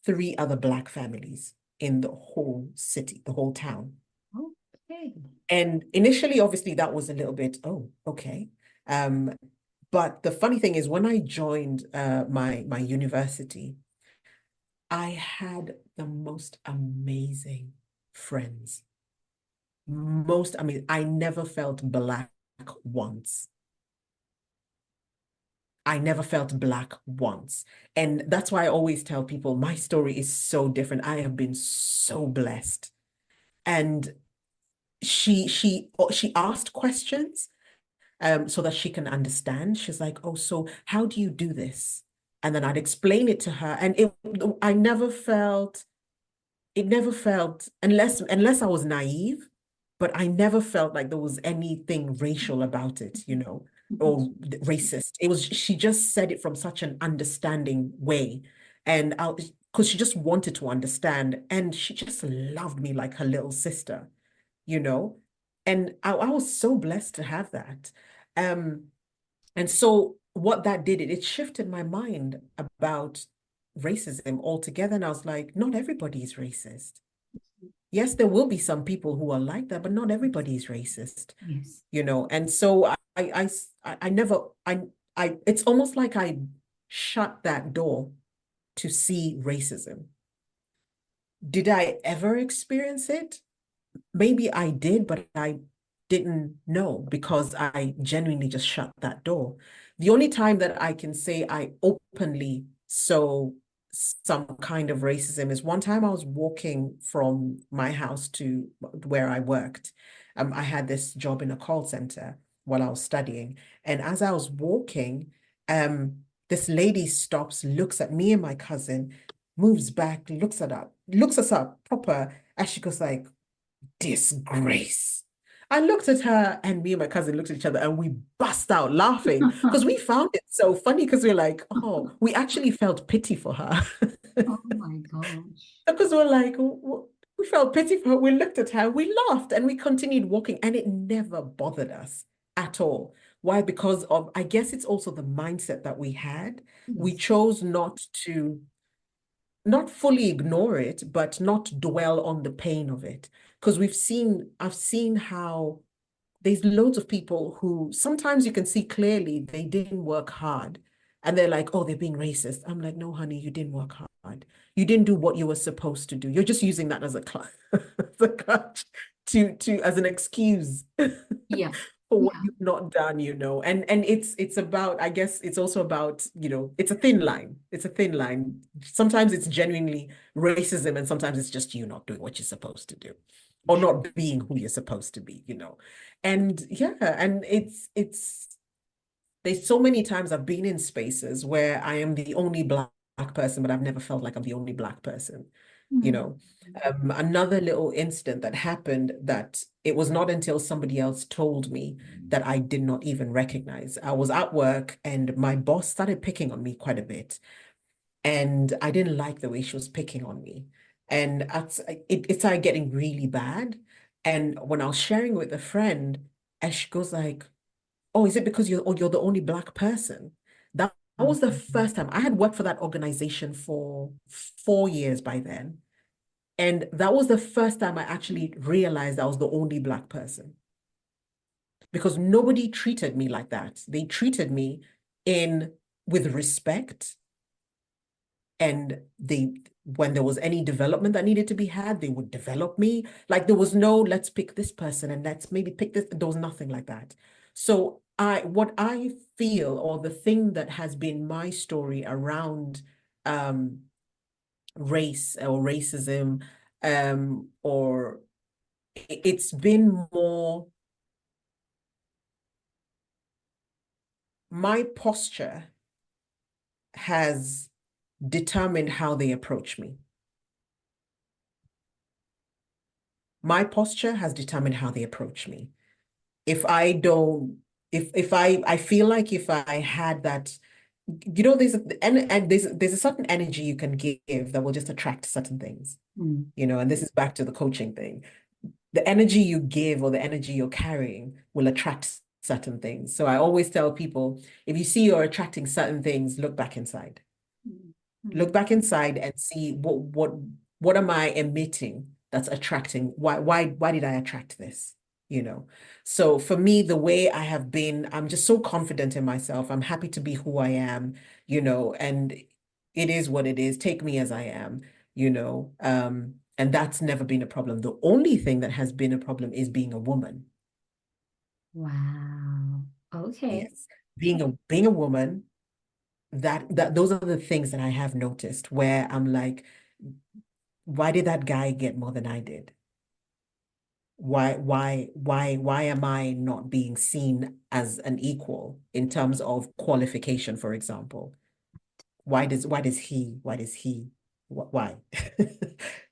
[SPEAKER 1] three other black families in the whole city, the whole town.
[SPEAKER 2] Okay.
[SPEAKER 1] And initially, obviously, that was a little bit, oh, okay. Um, but the funny thing is, when I joined my university, I had the most amazing friends. I mean, I never felt black once. I never felt black once. And that's why I always tell people my story is so different. I have been so blessed. And she asked questions so that she can understand. She's like, "Oh, so how do you do this?" And then I'd explain it to her. And I never felt it never felt unless I was naive, but I never felt like there was anything racial about it, or racist. It was She just said it from such an understanding way. And I because she just wanted to understand, and she just loved me like her little sister, you know. And I was so blessed to have that. Um, and so what that did, it shifted my mind about racism altogether. And I was like, not everybody is racist. Yes, there will be some people who are like that, but not everybody is racist,
[SPEAKER 2] Yes.
[SPEAKER 1] And so I never, it's almost like I shut that door to see racism. Did I ever experience it? Maybe I did, but I didn't know because I genuinely just shut that door. The only time that I can say I openly saw some kind of racism is one time I was walking from my house to where I worked. I had this job in a call center while I was studying. And as I was walking, this lady stops, looks at me and my cousin, moves back, looks us up proper, as she goes like, disgrace. I looked at her and me and my cousin looked at each other and we bust out laughing because we found it so funny because we're like, oh, we actually felt pity for her.
[SPEAKER 2] Oh my gosh.
[SPEAKER 1] Because we're like, we felt pity for her. We looked at her, we laughed and we continued walking and it never bothered us at all. Why? Because of, I guess it's also the mindset that we had. We
[SPEAKER 2] Yes.
[SPEAKER 1] chose not fully ignore it, but not dwell on the pain of it. Because I've seen how there's loads of people who sometimes you can see clearly they didn't work hard. And they're like, oh, they're being racist. I'm like, no, honey, you didn't work hard. You didn't do what you were supposed to do. You're just using that as a crutch as an excuse
[SPEAKER 2] Yeah.
[SPEAKER 1] for what
[SPEAKER 2] Yeah.
[SPEAKER 1] you've not done, and it's about, I guess it's also about, it's a thin line. It's a thin line. Sometimes it's genuinely racism, and sometimes it's just you not doing what you're supposed to do, or not being who you're supposed to be. And yeah, and it's there's so many times I've been in spaces where I am the only black person, but I've never felt like I'm the only black person, you
[SPEAKER 2] Mm.
[SPEAKER 1] know. Another little incident that happened that it was not until somebody else told me that I did not even recognize. I was at work and my boss started picking on me quite a bit. And I didn't like the way she was picking on me. And it started getting really bad. And when I was sharing with a friend, and she goes like, oh, is it because you're the only black person? That was the first time. I had worked for that organization for 4 years by then. And that was the first time I actually realized I was the only black person because nobody treated me like that. They treated me in with respect, and when there was any development that needed to be had, they would develop me. Like there was no, let's pick this person and let's maybe pick this. There was nothing like that. So what I feel, or the thing that has been my story around um, race or racism, or it's been more my posture has determined how they approach me. My posture has determined how they approach me. If I don't, if I feel like if I had that, there's a certain energy you can give that will just attract certain things,
[SPEAKER 2] Mm.
[SPEAKER 1] and this is back to the coaching thing. The energy you give or the energy you're carrying will attract certain things. So I always tell people, if you see you're attracting certain things, look back inside. Look
[SPEAKER 2] Mm.
[SPEAKER 1] back inside and see what am I emitting that's attracting? Why did I attract this? So for me, the way I have been, I'm just so confident in myself. I'm happy to be who I am, and it is what it is. Take me as I am, and that's never been a problem. The only thing that has been a problem is being a woman.
[SPEAKER 2] Wow. Okay.
[SPEAKER 1] Yes. Being a woman, that those are the things that I have noticed where I'm like, why did that guy get more than I did? Why am I not being seen as an equal in terms of qualification, for example? Why does he, why?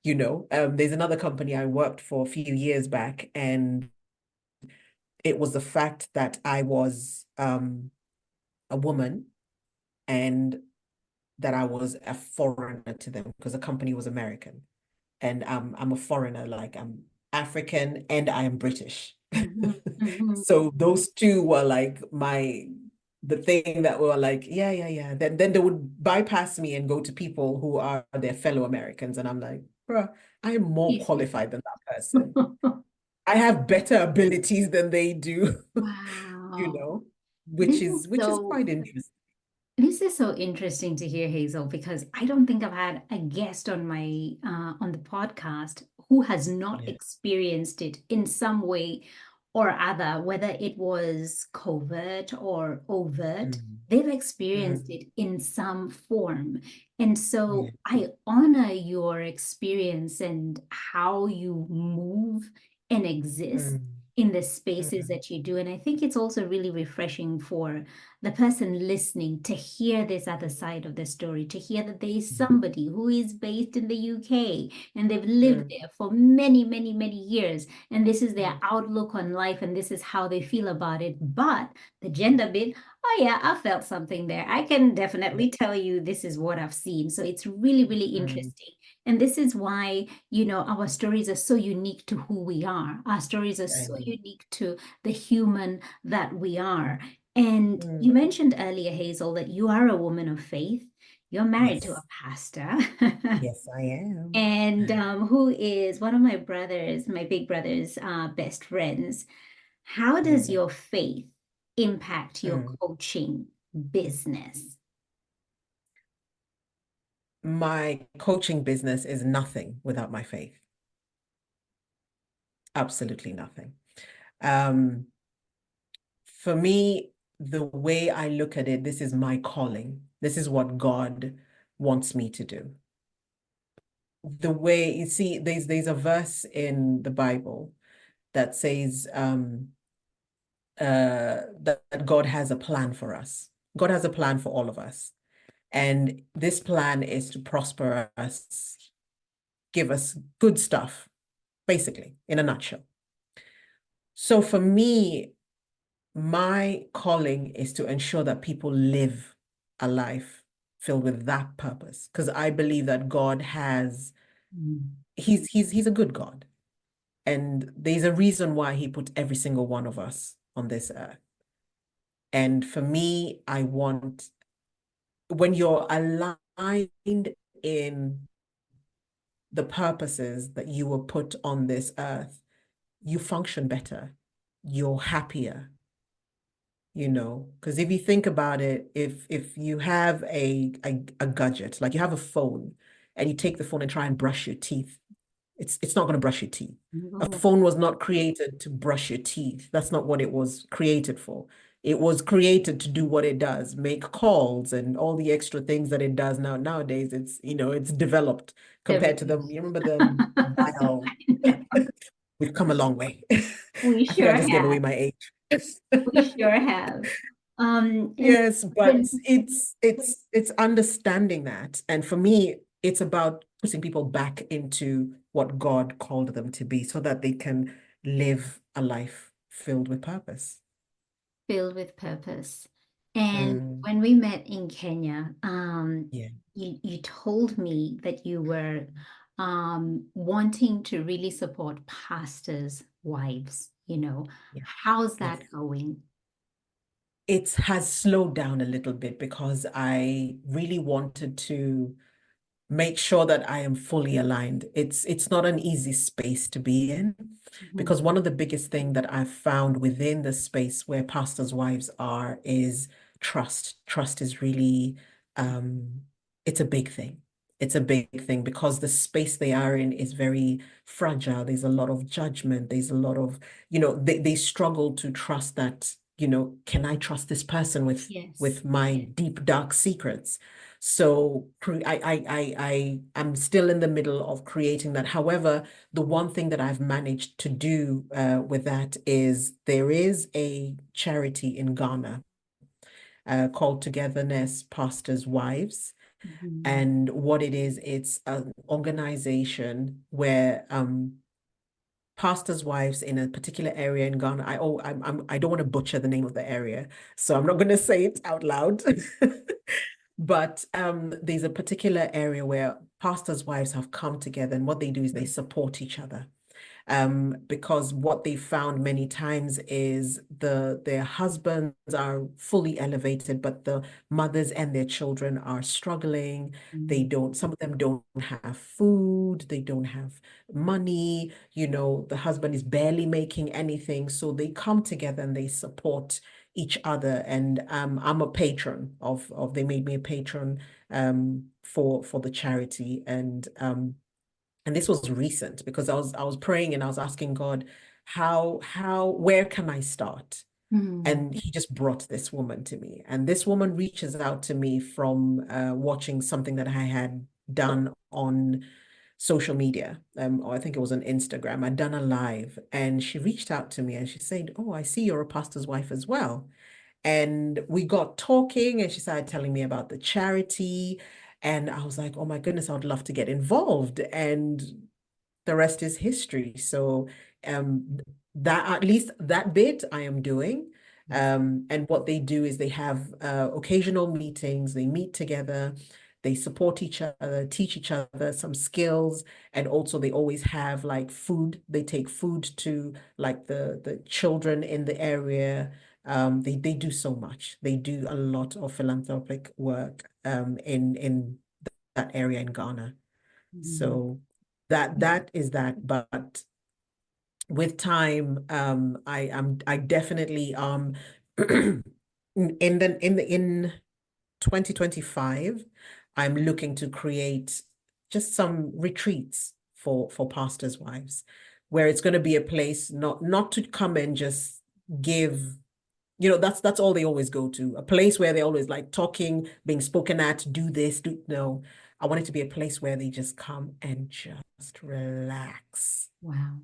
[SPEAKER 1] There's another company I worked for a few years back, and it was the fact that I was a woman and that I was a foreigner to them because the company was American. And I'm a foreigner, like I'm African and I am British.
[SPEAKER 2] Mhm, mhm.
[SPEAKER 1] So those two were like the thing that were like, yeah, yeah, yeah. Then they would bypass me and go to people who are their fellow Americans. And I'm like, bruh, I am more
[SPEAKER 2] Yes.
[SPEAKER 1] qualified than that person. I have better abilities than they do, you
[SPEAKER 2] Wow.
[SPEAKER 1] know,
[SPEAKER 2] This
[SPEAKER 1] which
[SPEAKER 2] is
[SPEAKER 1] is which is
[SPEAKER 2] so
[SPEAKER 1] quite interesting.
[SPEAKER 2] This is so interesting to hear, Hazel, because I don't think I've had a guest on my on the podcast who has not
[SPEAKER 1] Yeah.
[SPEAKER 2] experienced it in some way or other, whether it was covert or overt.
[SPEAKER 1] Mm,
[SPEAKER 2] They've experienced
[SPEAKER 1] mm,
[SPEAKER 2] it in some form. And
[SPEAKER 1] yeah.
[SPEAKER 2] so I honor your experience and how you move and exist
[SPEAKER 1] Mm,
[SPEAKER 2] in the spaces
[SPEAKER 1] mm,
[SPEAKER 2] that you do. And I think it's also really refreshing for the person listening to hear this other side of the story, to hear that there is
[SPEAKER 1] mm,
[SPEAKER 2] somebody who is based in the UK and they've lived
[SPEAKER 1] mm,
[SPEAKER 2] there for many, many, many years. And this is their
[SPEAKER 1] mm,
[SPEAKER 2] outlook on life and this is how they feel about it. But the gender bit, oh yeah, I felt something there. I can
[SPEAKER 1] yeah.
[SPEAKER 2] definitely tell you this is what I've seen. So it's really, really
[SPEAKER 1] Mm,
[SPEAKER 2] interesting. And this is why, our stories are so unique to who we are. Our stories are
[SPEAKER 1] I
[SPEAKER 2] so
[SPEAKER 1] know.
[SPEAKER 2] unique to the human that we are. And
[SPEAKER 1] Mm,
[SPEAKER 2] you mentioned earlier, Hazel, that you are a woman of faith. You're married to a
[SPEAKER 1] yes.
[SPEAKER 2] pastor,
[SPEAKER 1] Yes, I am.
[SPEAKER 2] and who is one of my brothers, my big brother's best friends. How does
[SPEAKER 1] Yeah.
[SPEAKER 2] your faith impact your
[SPEAKER 1] Mm.
[SPEAKER 2] coaching business?
[SPEAKER 1] My coaching business is nothing without my faith. Absolutely nothing. Um, for me, the way I look at it, this is my calling. This is what God wants me to do. The way you see, there's a verse in the Bible that says that God has a plan for us. God has a plan for all of us. And this plan is to prosper us, give us good stuff, basically, in a nutshell. So for me, my calling is to ensure that people live a life filled with that purpose. Because I believe that God has,
[SPEAKER 2] Mm.
[SPEAKER 1] he's a good God. And there's a reason why he put every single one of us on this earth. And for me, I want, when you're aligned in the purposes that you were put on this earth, you function better, you're happier, because if you think about it, if you have a gadget, like you have a phone and you take the phone and try and brush your teeth, it's not going to brush your teeth. A
[SPEAKER 2] No.
[SPEAKER 1] phone was not created to brush your teeth. That's not what it was created for. It was created to do what it does, make calls and all the extra things that it does now. Nowadays, it's developed compared to them. You remember the dial? We've come a long way.
[SPEAKER 2] We
[SPEAKER 1] I think I
[SPEAKER 2] sure
[SPEAKER 1] just gave away
[SPEAKER 2] have.
[SPEAKER 1] my age.
[SPEAKER 2] We sure have. And
[SPEAKER 1] Yes, but
[SPEAKER 2] then
[SPEAKER 1] it's understanding that. And for me, it's about putting people back into what God called them to be so that they can live a life filled with purpose.
[SPEAKER 2] filled with purpose. And
[SPEAKER 1] Mm,
[SPEAKER 2] when we met in Kenya,
[SPEAKER 1] yeah,
[SPEAKER 2] you told me that you were wanting to really support pastors' wives, you know.
[SPEAKER 1] yeah,
[SPEAKER 2] How's
[SPEAKER 1] yes.
[SPEAKER 2] that going?
[SPEAKER 1] It has slowed down a little bit because I really wanted to make sure that I am fully aligned. It's not an easy space to be in
[SPEAKER 2] Mhm.
[SPEAKER 1] because one of the biggest thing that I've found within the space where pastors' wives are is trust. Trust is really um it's a big thing. It's a big thing because the space they are in is very fragile. There's a lot of judgment. There's a lot of, they struggle to trust that, can I trust this person with
[SPEAKER 2] Yes.
[SPEAKER 1] with my deep, dark secrets? So I'm still in the middle of creating that. However, the one thing that I've managed to do with that is there is a charity in Ghana called Togetherness Pastors' Wives.
[SPEAKER 2] Mhm.
[SPEAKER 1] And what it is, it's an organization where pastors' wives in a particular area in Ghana. I don't want to butcher the name of the area, so I'm not going to say it out loud. But there's a particular area where pastors' wives have come together, and what they do is they support each other. Because what they found many times is their husbands are fully elevated, but the mothers and their children are struggling.
[SPEAKER 2] Mhm.
[SPEAKER 1] Some of them don't have food, they don't have money, the husband is barely making anything. So they come together and they support each other. And I'm a patron of they made me a patron for the charity. And this was recent because I was praying and I was asking God, where can I start?
[SPEAKER 2] Mhm.
[SPEAKER 1] And he just brought this woman to me. And this woman reaches out to me from watching something that I had done on social media. Or I think it was on Instagram. I'd done a live and she reached out to me and she said, "Oh, I see you're a pastor's wife as well." And we got talking and she started telling me about the charity. And I was like, oh my goodness, I would love to get involved. And the rest is history. So um, that at least that bit I am doing. And what they do is they have occasional meetings, they meet together, they support each other, teach each other some skills, and also they always have like food. They take food to like the children in the area. They do so much. They do a lot of philanthropic work in that area in Ghana.
[SPEAKER 2] Mhm.
[SPEAKER 1] So that is that. But with time, I definitely in 2025, I'm looking to create just some retreats for pastors' wives, where it's going to be a place not to come and just give, that's all they always go to, a place where they always like talking, being spoken at, do this, do no. I want it to be a place where they just come and just relax,
[SPEAKER 2] Wow.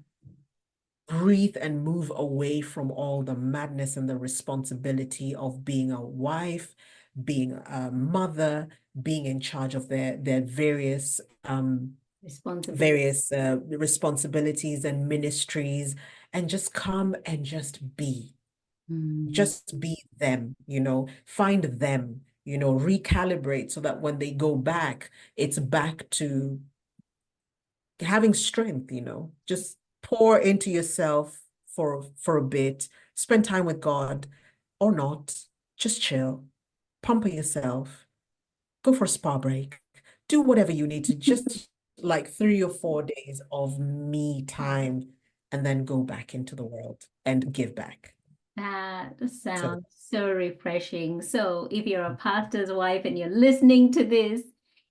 [SPEAKER 1] breathe and move away from all the madness and the responsibility of being a wife, being a mother, being in charge of their
[SPEAKER 2] Responsibility.
[SPEAKER 1] various responsibilities and ministries, and just come and
[SPEAKER 2] Mm.
[SPEAKER 1] just be them, find them, recalibrate so that when they go back, it's back to having strength, just pour into yourself for a bit, spend time with God or not, just chill, pamper yourself, go for a spa break, do whatever you need to, just like 3 or 4 days of me time, and then go back into the world and give back.
[SPEAKER 2] That
[SPEAKER 1] So
[SPEAKER 2] sounds so refreshing. So, if you're a pastor's wife and you're listening to this,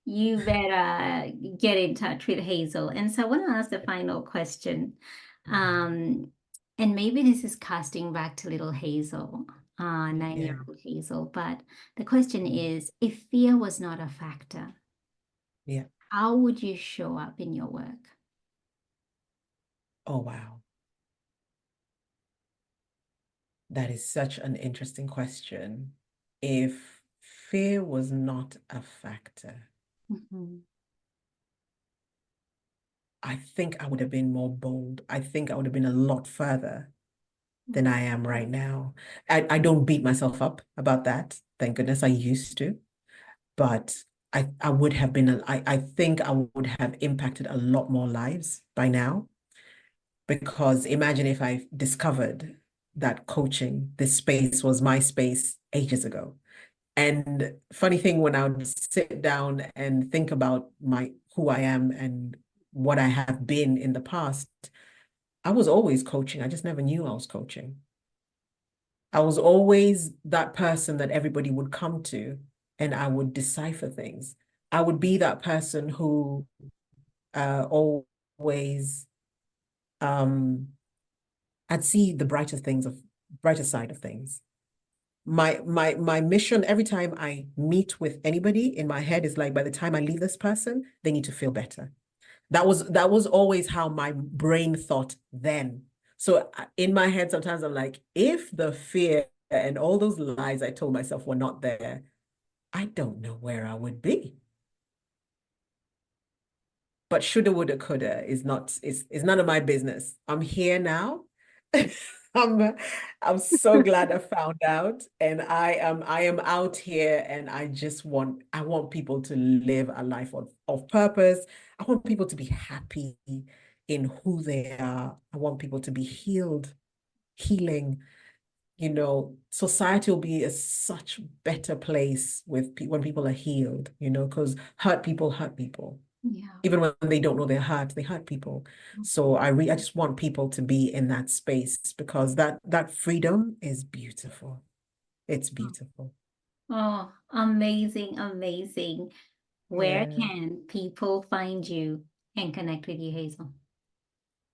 [SPEAKER 2] you better get in touch with Hazel. And so, I want to ask the final question. Um, and maybe this is casting back to little Hazel,
[SPEAKER 1] yeah.
[SPEAKER 2] 9-year-old Hazel. But the question is, if fear was not a factor,
[SPEAKER 1] Yeah.
[SPEAKER 2] how would you show up in your work?
[SPEAKER 1] Oh, wow. That is such an interesting question. If fear was not a factor,
[SPEAKER 2] Mhm.
[SPEAKER 1] I think I would have been more bold. I think I would have been a lot further than I am right now. I don't beat myself up about that. Thank goodness I used to. But I would have been, I think I would have impacted a lot more lives by now. Because imagine if I discovered that coaching, this space was my space ages ago. And funny thing, when I would sit down and think about my who I am and what I have been in the past, I was always coaching. I just never knew I was coaching. I was always that person that everybody would come to and I would decipher things. I would be that person who always I'd see the brighter side of things. My mission every time I meet with anybody in my head is like by the time I leave this person, they need to feel better. That was always how my brain thought then. So in my head, sometimes I'm like, if the fear and all those lies I told myself were not there, I don't know where I would be. But shoulda, woulda, coulda is none of my business. I'm here now. I'm I'm so glad I found out, and I am out here, and I want people to live a life of purpose. I want people to be happy in who they are. I want people to be healed, healing. Society will be a such better place when people are healed. Because hurt people
[SPEAKER 2] Yeah.
[SPEAKER 1] even when they don't know they hurt people. So I just want people to be in that space because that freedom is beautiful. It's beautiful.
[SPEAKER 2] Oh, amazing, amazing. Where
[SPEAKER 1] Yeah.
[SPEAKER 2] can people find you and connect with you, Hazel?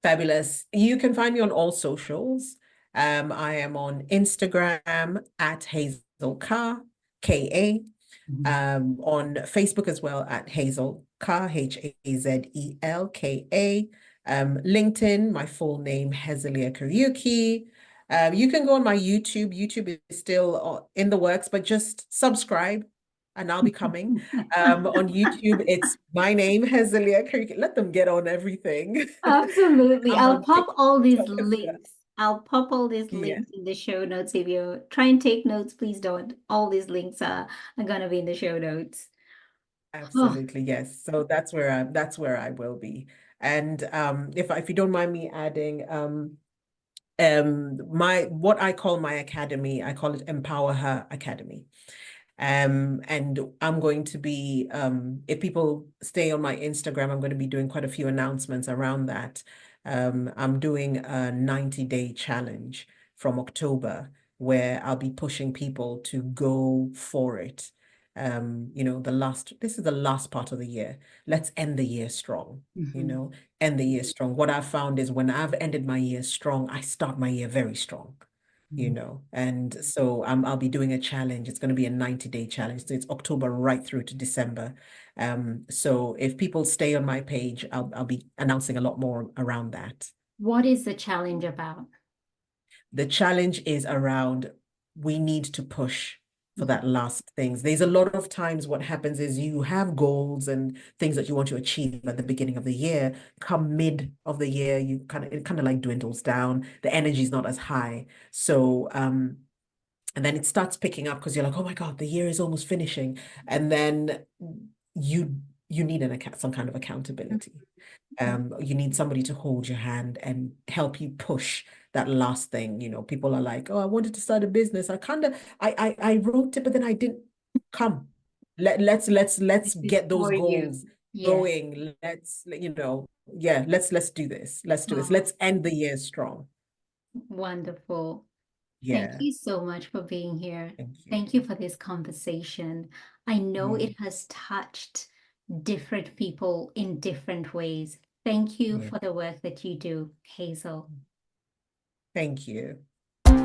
[SPEAKER 1] Fabulous. You can find me on all socials. I am on Instagram at Hazel Ka. On Facebook as well at Hazel Hazelka. LinkedIn, my full name, Hezeliya Kariuki. You can go on my YouTube. YouTube is still in the works, but just subscribe and I'll be coming. On YouTube, it's my name, Hezeliya Kariuki. Let them get on everything.
[SPEAKER 2] Absolutely.
[SPEAKER 1] I'm
[SPEAKER 2] I'll
[SPEAKER 1] on
[SPEAKER 2] pop all these
[SPEAKER 1] TikTok as well.
[SPEAKER 2] links. I'll pop all these
[SPEAKER 1] Yeah,
[SPEAKER 2] links in the show notes. If you try and take notes, please don't. All these links are gonna be in the show notes. Oh,
[SPEAKER 1] absolutely. Yes. So that's where I will be. And if you don't mind me adding, my what I call my academy, I call it Empower Her Academy. And I'm going to be, if people stay on my Instagram, I'm going to be doing quite a few announcements around that. I'm doing a 90-day challenge from October where I'll be pushing people to go for it. This is the last part of the year. Let's end the year strong,
[SPEAKER 2] mhm.
[SPEAKER 1] end the year strong. What I've found is when I've ended my year strong, I start my year very strong. And so I'll be doing a challenge. It's going to be a 90-day challenge. So it's October right through to December. So if people stay on my page, I'll be announcing a lot more around that.
[SPEAKER 2] What is the challenge about?
[SPEAKER 1] The challenge is around we need to push for
[SPEAKER 2] Mhm.
[SPEAKER 1] that last things. There's a lot of times what happens is you have goals and things that you want to achieve at the beginning of the year. Come mid of the year, it kind of like dwindles down. The energy is not as high. So and then it starts picking up because you're like, oh my God, the year is almost finishing. And then you you need some kind of accountability. You need somebody to hold your hand and help you push that last thing. People are like, oh, I wanted to start a business. I wrote it, but then I didn't come. Let's
[SPEAKER 2] This is
[SPEAKER 1] get those
[SPEAKER 2] for you.
[SPEAKER 1] goals
[SPEAKER 2] Yes.
[SPEAKER 1] going. Yeah, let's do this. Let's do this.
[SPEAKER 2] Oh,
[SPEAKER 1] Let's end the year strong.
[SPEAKER 2] wonderful. Thank
[SPEAKER 1] Yeah,
[SPEAKER 2] you so much for being here.
[SPEAKER 1] thank
[SPEAKER 2] Thank you
[SPEAKER 1] you.
[SPEAKER 2] for this conversation. I know
[SPEAKER 1] Yeah,
[SPEAKER 2] it has touched different people in different ways. Thank you
[SPEAKER 1] yeah.
[SPEAKER 2] for the work that you do, Hazel.
[SPEAKER 1] Thank you.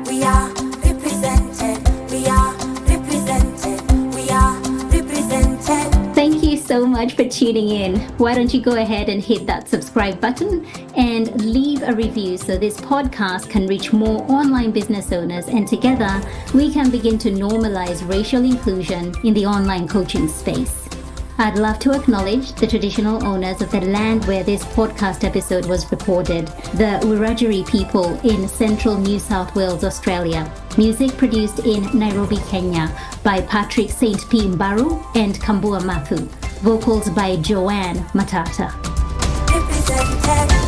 [SPEAKER 3] We are represented. We are represented. We are represented.
[SPEAKER 2] Thank you so much for tuning in. Why don't you go ahead and hit that subscribe button and leave a review so this podcast can reach more online business owners, and together we can begin to normalize racial inclusion in the online coaching space. I'd love to acknowledge the traditional owners of the land where this podcast episode was recorded, the Wiradjuri people in central New South Wales, Australia. Music produced in Nairobi, Kenya by Patrick St. P. Mbaru and Kambua Mathu. Vocals by Joanne Matata.
[SPEAKER 3] Represented.